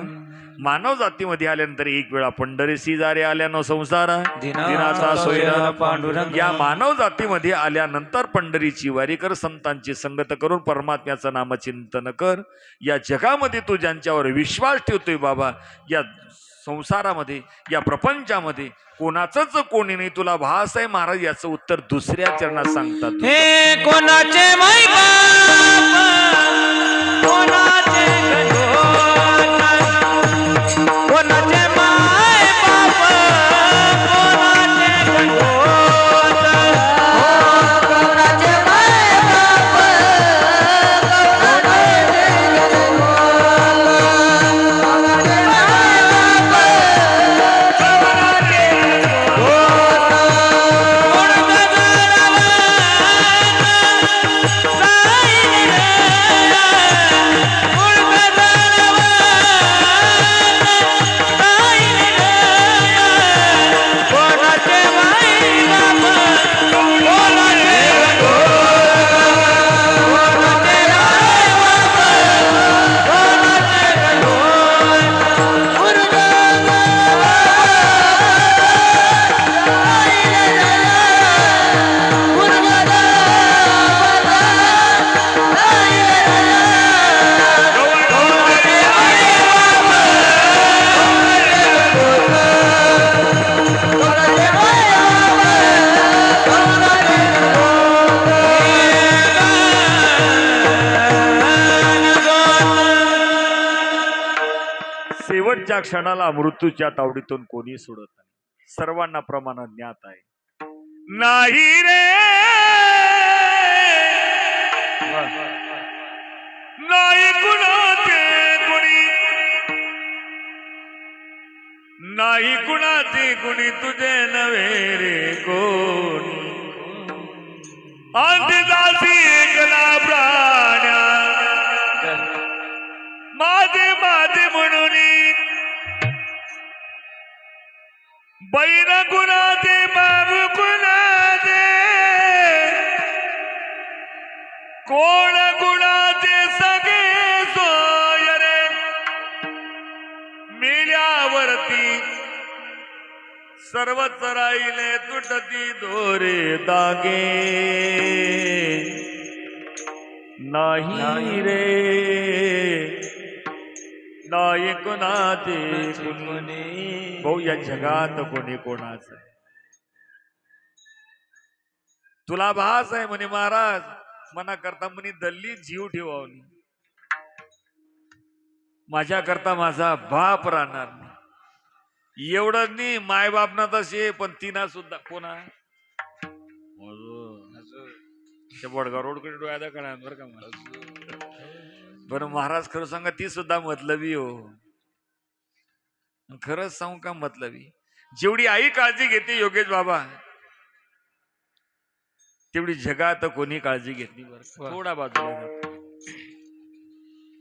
मानव जातीमध्ये आल्यानंतर एक वेळा पंढरीसी जारे आल्यानं संसारा दिनाचा सोयरा पांडुरंग. या मानव जातीमध्ये आल्यानंतर पंढरीची वारी कर, संतांची संगत करून परमात्म्याचं नामचिंतन कर. या जगामध्ये तू ज्यांच्यावर विश्वास ठेवतोय बाबा, या संसारामध्ये या प्रपंचामध्ये कोणाचंच कोणी नाही. तुला भास आहे महाराज, याचं उत्तर दुसऱ्या चरणात सांगतात. हे कोणाचे माय बाप, कोणाचे कोणाचे माय बाप, कोणाचे गंडोत, कोणाचे माय बाप, कोणाचे माय बाप, शेवटच्या क्षणाला मृत्यूच्या तावडीतून कोणी सोडत नाही. सर्वांना प्रमाण ज्ञात आहे. नाही रे नाही कुणाचे कुणी, नाही कुणाचे कुणी तुझे नव्हे रे कोणी. अंतदासी एकला प्राण्या माझे माझे म्हणून बैर गुणाचे बाबू गुणाचे कोण गुणाचे सगळे सोय रे. मेल्यावरती सर्वच राहिले तुटती दोरे दागे. नाही रे नाही कोणाचे कोणी, भाऊ या जगात कोणी कोणाचं. तुला भास आहे म्हणे महाराज, मना करता म्हणे दल्ली जीव ठेवावली. माझ्या करता माझा बाप राहणार नाही. एवढंच नाही, मायबाप ना तसे पण तिना सुद्धा कोणा बडगाव रोडकडे डोळ्या कळा बरं का मला. बरं महाराज खरं सांगा, ती सुद्धा मतलबी हो. खरंच सांगू का मतलबी. जेवढी आई काळजी घेते योगेश बाबा, तेवढी जगात कोणी काळजी घेतली. बरं थोडा बाजूला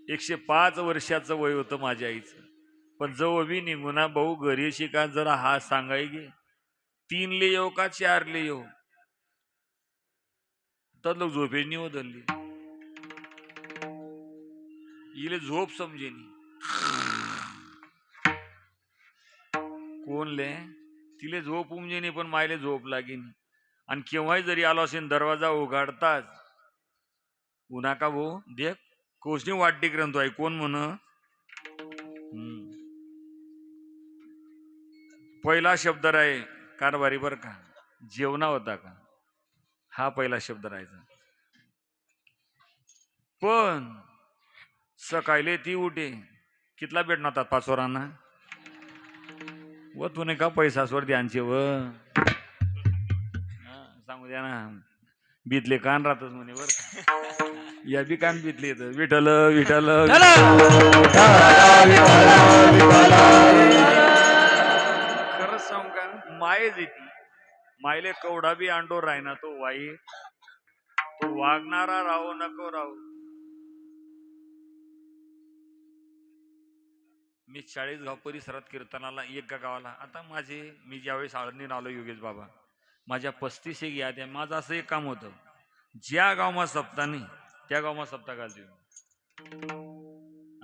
105 वर्षाचं वय होतं माझ्या आईचं. पण जवळ मी निघुना भाऊ घरी शिका जरा हा सांगाय गे 3 ले येऊ का 4 ले येऊ, तर लोक झोपेनी बदलली. इले झोप समजेनी. कोणले तिले झोप उमजेनी पण मायले झोप लागेनी. आणि केव्हाही जरी आलो असेल दरवाजा उघडताच उन्हा का भो देख कोसनी वाटते ग्रंथ आहे कोण म्हण. पहिला शब्द राहे कारभारी बर का, जेवणा होता का, हा पहिला शब्द राहायचा. पण सकाळी ती उठे कितला भेट नव्हतात 5 वरांना व तुने का पैसा स्वर द्यांचे व सांगू द्या ना. बितले कान राहतच म्हणे बर या बी कान बितले येत विठल विठल. खरंच सांगू का, मायेच येते. मायले कवडा बी अंडोर राही ना तो वाई, तो वागणारा राहो नको राहो. मी 40 गाव परिसरात कीर्तनाला एक गावाला. आता माझे मी ज्यावेळेस आळंदीन आलो योगेश बाबा, माझ्या 35 एक याद आहे. माझं असं एक काम होतं, ज्या गावमा सप्ताह नाही त्या गावमा सप्ताह घालते.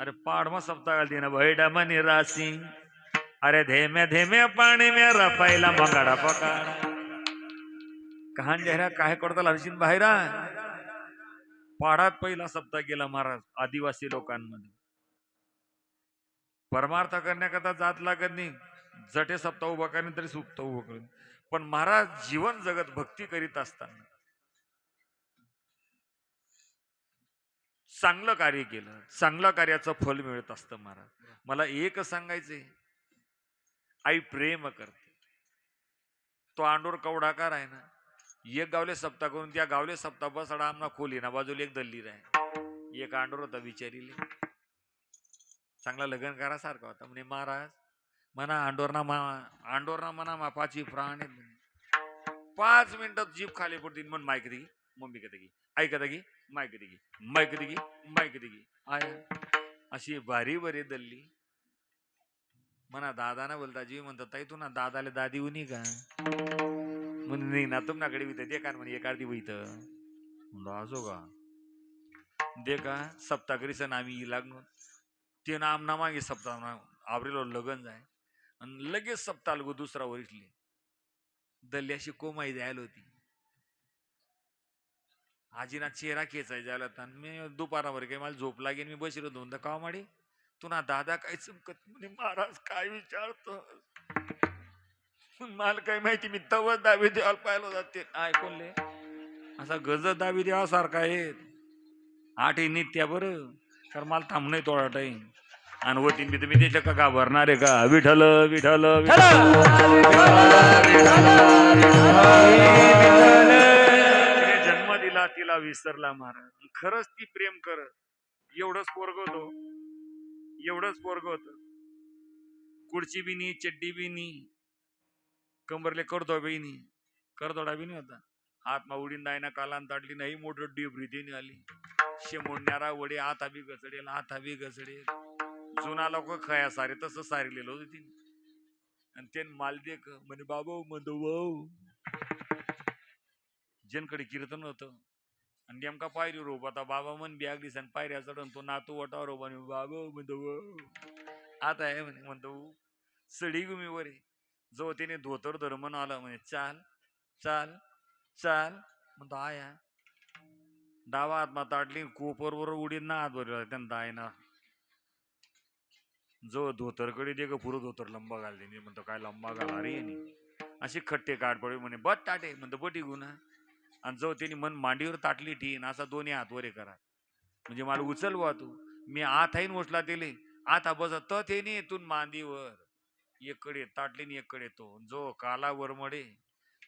अरे पाडमा सप्ताह घालते ना भैडा मनी रासी. अरे धेमे धेमे पाणी में रपायला मंगाडा पकाडा. कहाण जाहिरा काय करता हरशीन बाहेरा. पाडात पहिला सप्ताह गेला महाराज आदिवासी लोकांमध्ये. परमार्थ करण्याकरता जात लागत नाही. जटे सप्ताह उभा करेन तरी सुप्त उभं करेन. पण महाराज जीवन जगत भक्ती करीत असताना चांगलं कार्य केलं, चांगल्या कार्याचं फल मिळत असतं. महाराज मला एक सांगायचंय, आई प्रेम करते. तो आंडोर कवडाकार आहे ना, एक गावले सप्ताह करून त्या गावले सप्ताह बसडा आमना खोली ना बाजूला एक दल्ली राय. एक आंडोर होता विचारीले, चांगला लग्न करासारखा होता. म्हणे महाराज म्हणा आंडोरना म्हणा मापाची प्राण 5 मिनिटात जीप खाली पडतील. म्हण माय कधी मम्मी कधी गी आई कधी गी माय कधी गी माय कधी गी माय कधी गी आया अशी भारी बरी दल्ली. म्हणा दादा ना बोलता जीव म्हणतात ताई तू ना दादाला दादी उनी का म्हणे ना तुमच्याकडे वित दे का म्हणे एखादी वित असो का दे का सप्ताकरीचं आम्ही लागलो ते ना आमना मागे सप्ताह आवरेलो लगन जाय आणि लगेच सप्ताह लगो दुसरा वरिसले दल्ली अशी कोमाई जायला होती. आजीना चेहरा खेचाय जायला होता. मी दुपारावर काही मला झोप लागेल. मी बसलो दोन दा का माडी तू ना दादा काय चमकत म्हणे महाराज काय विचारतो. मला काय माहिती मी तवच दाबी द्यायला पाहिलं जाते ऐकूनले असा गज दाबी द्यावासारखा आहे 8 नित्या बरं कारण मला थांबणं थोडा टाईम आणि होतीन बी तुम्ही त्याच्या का घाबरणार आहे का? विठ्ठल विठ्ठल चला. तिने जन्म दिला, तिला विसरला महाराज. खरंच ती प्रेम करत. एवढंच पोरग होतो, एवढंच पोरग होत. कुडची बी नी, चड्डी बी नी, कंबरले करतो बी नी, करदोडा बी नाही होता. हात माउडीन दायना कालान ताडली नाही, मोठं डीप रीतीने आली. शेमोडणारा वडे आता बी घसडेल, आता बी घसडेल. जुना लोक खया सारे तसं सारिलेलं होतं तिने. आणि ते मालदेक म्हणे बाबा म्हणतो भाऊ, जनकडे कीर्तन होतं आणि नेमका पायरी रोप आता बाबा म्हण बॅग दिस आणि पायऱ्या चढून तो नातू वटावर रोप आणि बाबा म्हणतो आता आहे म्हणे. म्हणतो सडी गुमी वरे जो त्याने धोतर धर्मन आला म्हणे चाल चाल चाल म्हणतो आया डावा हात ताटली कोपरवर उडी ना हात भरला त्यांना दायना जो धोतरकडे दे ग पुरं धोतर लंबा घालते म्हणतो काय लंबा घाला रे अशी खट्टे काठ पडे म्हणे बट टाटे म्हणतो बटी गुन्हा. आणि जो त्यांनी मन मांडीवर ताटली ठीन असा दोन्ही हात वरे करा म्हणजे मला उचल वा तू मी आताही उचला दिले आता बस ते तून मांदीवर एककडे ताटलीने एककडे तो जो काला वरमडे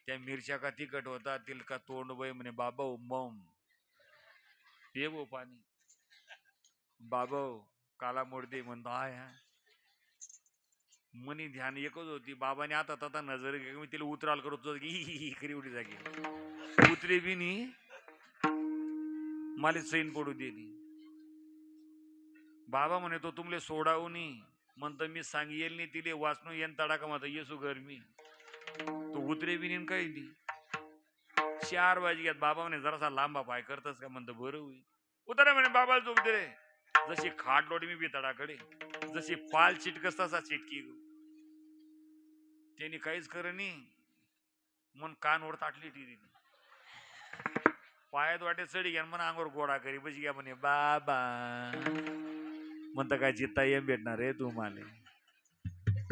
त्या मिरच्या का तिखट होता तिलका तोंड बाई म्हणे बाबा मम ये वो पाणी बाबा काला मोडदे म्हणतो आया मनी ध्यान एकच होती बाबाने आता तथा नजर मी तिला उतराल करतो खरी उडी जागी उतरे बी नी मला सैन पडू दिली. बाबा म्हणे तो तुमले सोडावू नी म्हणतो मी सांग येईल नी तिले वाचनो येन तडाका म्हणतो येसू गरमी तो उतरे बी नी काही दी 4 वाजल्यात. बाबा म्हणे जरासा लांबा पाय करतस का म्हणतो बरं होई उतरा म्हणे बाबाला चोक दे जशी खाट लोटी मी बितडाकडे जशी पाल चिटकस तसा चिटकी गो त्यांनी काहीच करणी मन कान वर ताटली टी पायात वाटे चढी घ्या म्हणा अंगावर गोडा करी बशी घ्या म्हणे बाबा म्हणता काय जित्ता येम भेटणार रे तुम्हाला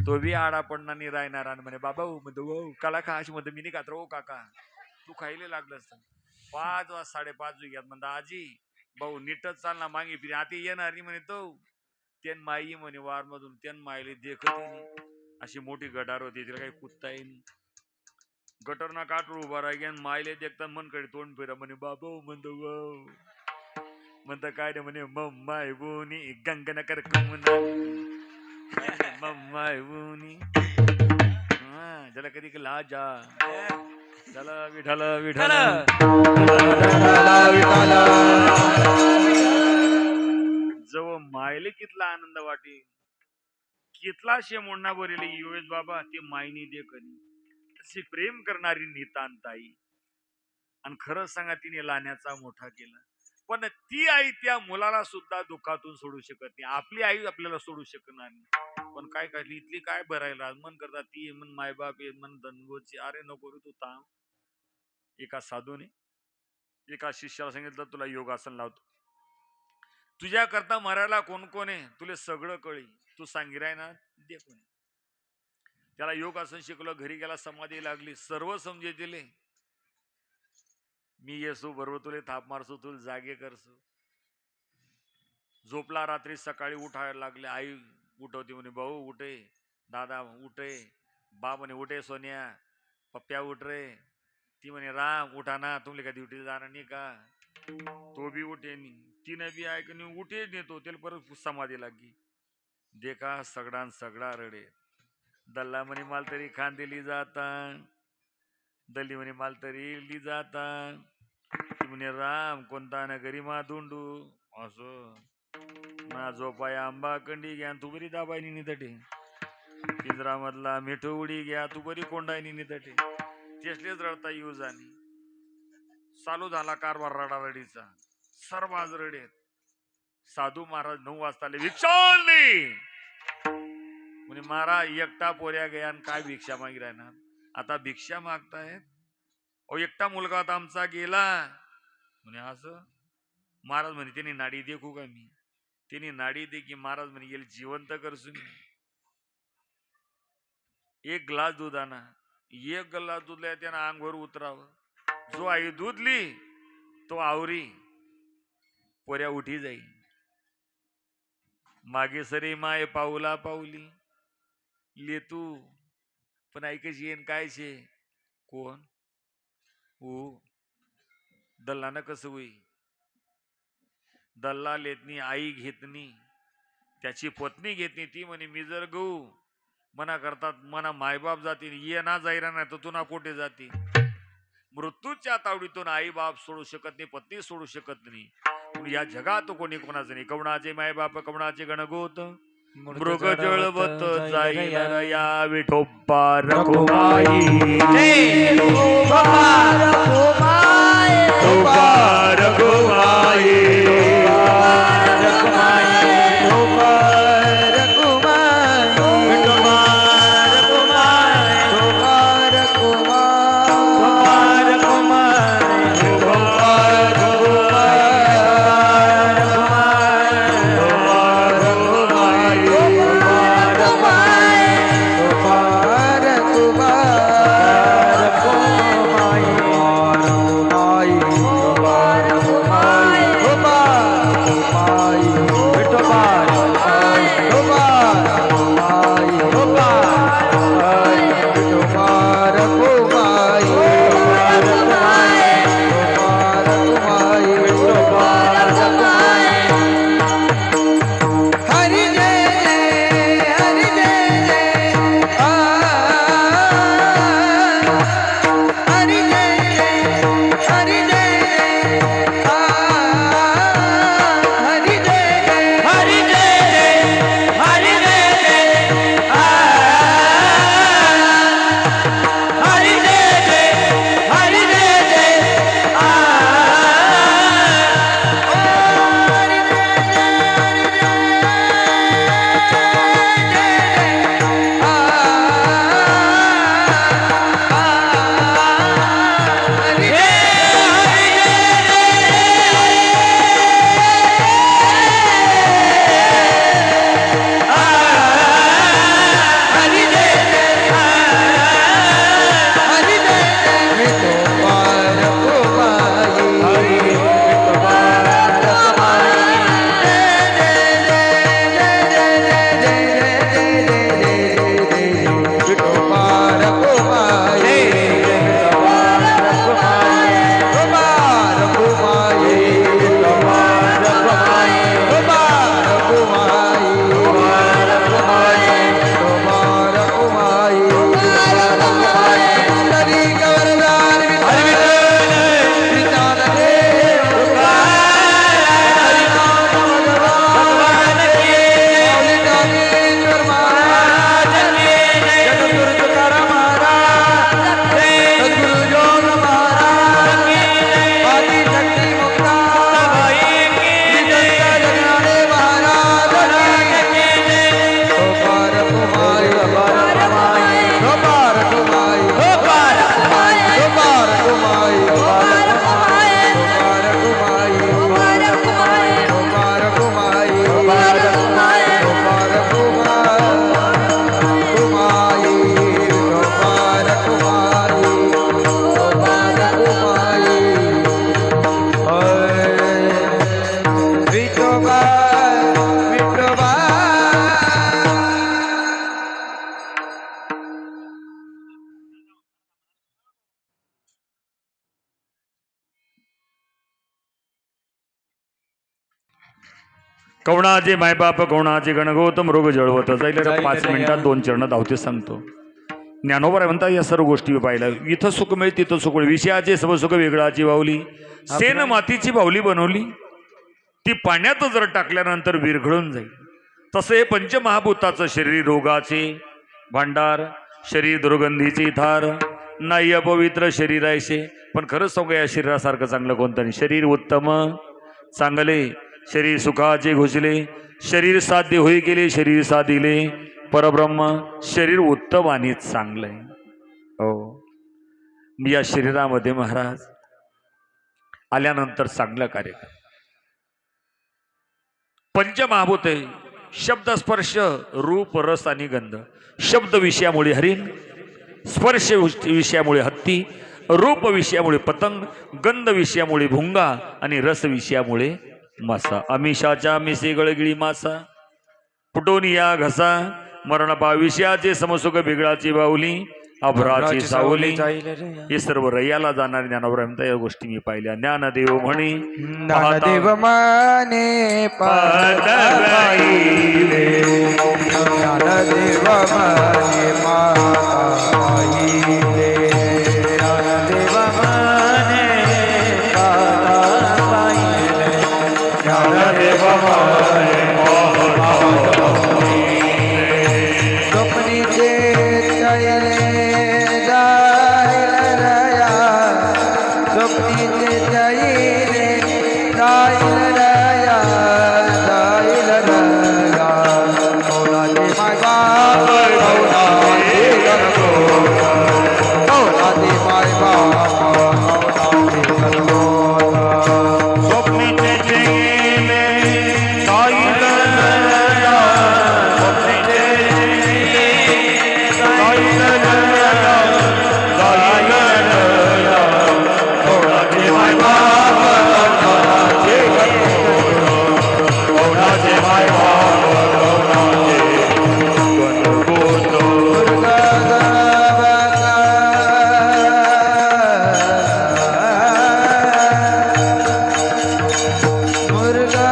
तो बी आडा पडणार नाही राहणार आणि म्हणे बाबा म्हणतो काला खा अशी म्हणतो मी नाही खात रो काका तू खायला लागलं असत 5 वाज 5:30 घ्यात म्हणता आजी भाऊ नीटच चालना मागे फिरे आता येणार नाही म्हणे तो त्यान माई म्हणे वार मधून त्यान मायले देखत अशी मोठी गटार होती तिला काही कुत्ता येईन गटर ना काटून उभा राही मायले देखता मनकडे तोंड फिरा म्हणे बाबा म्हणतो म्हणता काय रे म्हणे मम्माय बोनी गंगन कर मम्माय बोनी ज्याला कधी लाजा चला विठाल विठाल जव मायले कितला आनंद वाटे कितला शे मोडना बरेले योगेश बाबा ते मायनी दे कनी अशी प्रेम करणारी नितांताई आणि खरंच सांगा तिने लाण्याचा मोठा केला पण ती आई त्या मुलाला सुद्धा दुःखातून सोडू शकत नाही. आपली आई आपल्याला सोडू शकणार नाही पण काय काढली इथली काय भरायला मन करतात ती मन मायबाप मन दनगोची अरे नको रे तू थांब. एका साधूने एका शिष्याला सांगितलं तुला योगासन लावतो तुझ्या करता मरायला कोण कोण आहे तुला सगळं कळी तू सांगिराय ना दे कोणी. त्याला योगासन शिकलो घरी गेला समाधी लागली सर्व समजे दिले मी येसू बरोबर तुले थाप मारसू तुला जागे करसू. झोपला रात्री सकाळी उठायला लागले आई उठवती म्हणे भाऊ उठे दादा उठे बा म्हणे उठे सोन्या पप्प्या उठ रे ती म्हणे राम उठा ना तुमले का ड्युटीला जाणार नाही का तो बी उठे नी तिने बी ऐक उठे नेतो त्याला परत समाधी लागी देखा सगळा रडे दल्ला म्हणे माल तरी खान दिली जाता दल्ली म्हणे माल तरी ली जाता म्हणे राम कोणता ना घरी मा धुंडू असं ना झोपाया आंबा कंडी घ्या तू बरी दाबायनी नितटे पिंजरा मधला मिठू उडी घ्या तू बरी कोंडायनी नितटे तेसलेच रडता येऊ जाणी. चालू झाला कारभार रडारडीचा सर्व आज रडेत. साधू महाराज 9 वाजता आले भिक्षांनी म्हणे मारा एकटा पोऱ्या गया काय भिक्षा मागी राहणार आता भिक्षा मागतायत ओ एकटा मुलगा आता आमचा गेला म्हणे असं महाराज म्हणे त्यांनी नाडी देखू का मी त्यांनी नाडी दे की महाराज म्हणे गेले जिवंत करसू मी. 1 ग्लास दूध आणा 1 ग्लास दूधला त्यानं अंगवर उतरावं जो आई दूधली तो आवरी पोऱ्या उठी जाई. मागे सरी माय पाऊला पाऊली लेतू पण ऐकायची येईन काय शे कोण हो दल्लानं कसं होई दल्ला लेतनी आई घेतनी त्याची पत्नी घेतनी ती म्हणे मी जर गहू मना करतात मना मायबाप जातील ये ना जाईरा नाही तर तू ना कोठे जातील मृत्यूच्या तावडीतून आई बाप सोडू शकत नाही पत्नी सोडू शकत नाही या जगात कोणी कोणाचं नाही कवणाचे मायबाप कवणाचे गणगोत मृग जळवत जाईल या विठोबा रखुमाई रखुमाई कवणाचे मायबाप कवणाचे गणगोत मृग जळवत जाईल 5 मिनिटात 2 चरण धावते सांगतो ज्ञानोबा म्हणतात या सर्व गोष्टी पाहिल्या इथं सुख मिळेल तिथं सुख मिळेल विषयाचे सर्व सुख वेगळाची बावली सेन मातीची बावली बनवली ती पाण्यात जर टाकल्यानंतर विरघळून जाईल तसे हे पंचमहाभूताचं शरीर रोगाचे भांडार शरीर दुर्गंधीची थार नाही अपवित्र शरीर आहे पण खरंच सांगू या शरीरासारखं चांगलं कोणतं नाही शरीर उत्तम चांगले शरीर सुखाचे घुसले शरीर साध्य होई गेले शरीर साधिले परब्रह्म शरीर उत्तम आणि चांगले हो मी या शरीरामध्ये महाराज आल्यानंतर चांगलं कार्य कर पंचमहाभूते शब्द स्पर्श रूप रस आणि गंध शब्द विषयामुळे हरिण स्पर्श विषयामुळे हत्ती रूप विषयामुळे पतंग गंध विषयामुळे भुंगा आणि रस विषयामुळे मासा अमिषाच्या मिसे गळगिळी मासा फुटून या घसा मरण पाविष्याचे समसुख बिगळाची बाहुली अभराची सावली हे सर्व रय्याला जाणारे ज्ञानावर या गोष्टी मी पाहिल्या. ज्ञानदेव म्हणे ज्ञानदेव माने पाहिले ज्ञानदेव माने पाहिले ज्ञानदेव माने पाहिले ज्ञानदेव माने स्वप्नीचे चैले जाईल रया स्वप्नीचे चैले जाईल रया जाईल रया मौलाचे माय बाप मौलाचे गणगोता मौलाचे माय बाप मौलाचे गणगोता स्वप्नीचे चैले जाईल रया स्वप्नीचे जाईल रया जाईल रया मौलाचे माय बाप मौलाचे गणगोता मौलाचे माय बाप मौलाचे गणगोता मुर्गा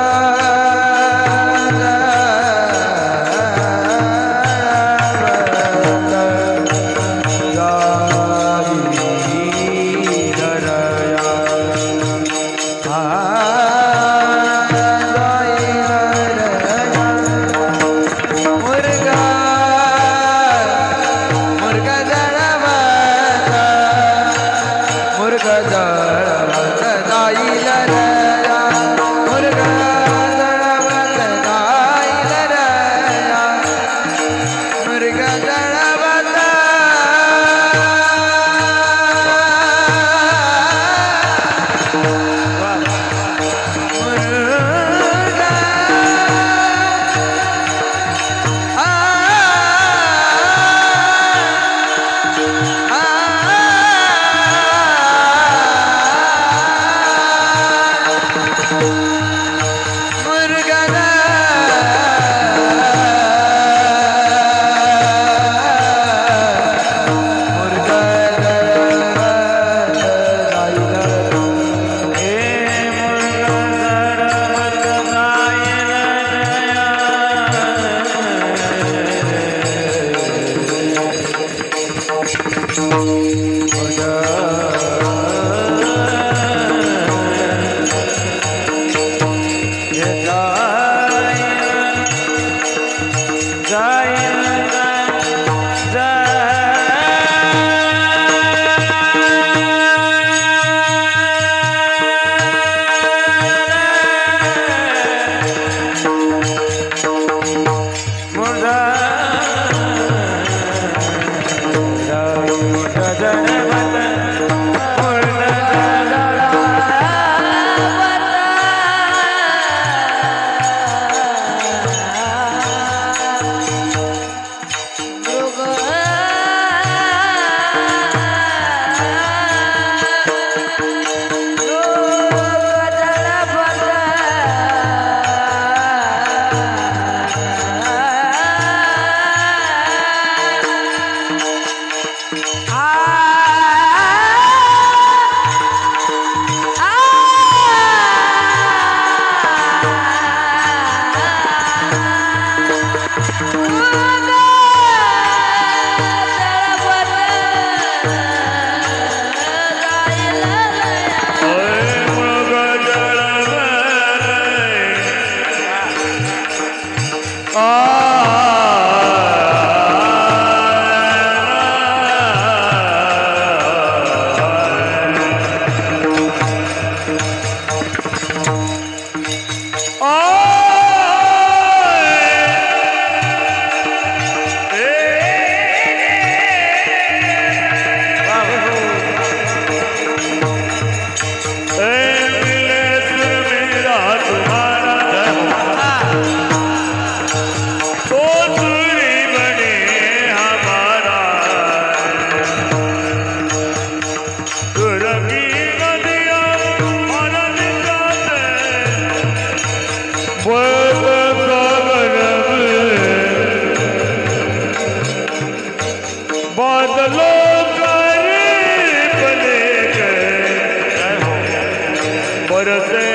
से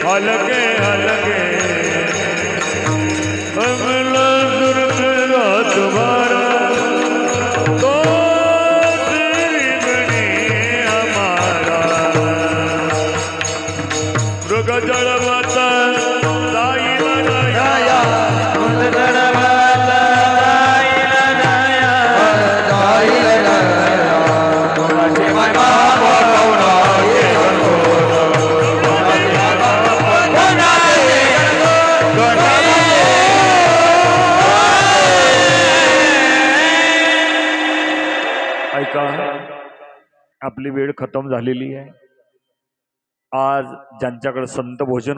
हलके हलके अमला दुर्ग तुम्हारा तो तेरी बनी हमारा मृग जळवता जाईला राया मुंदडवाला राईला राया राईला राया कोणाची महिमा कोणा ये ऐका आपली वेळ खतम झालेली आहे. आज ज्यांच्याकडे संत भोजन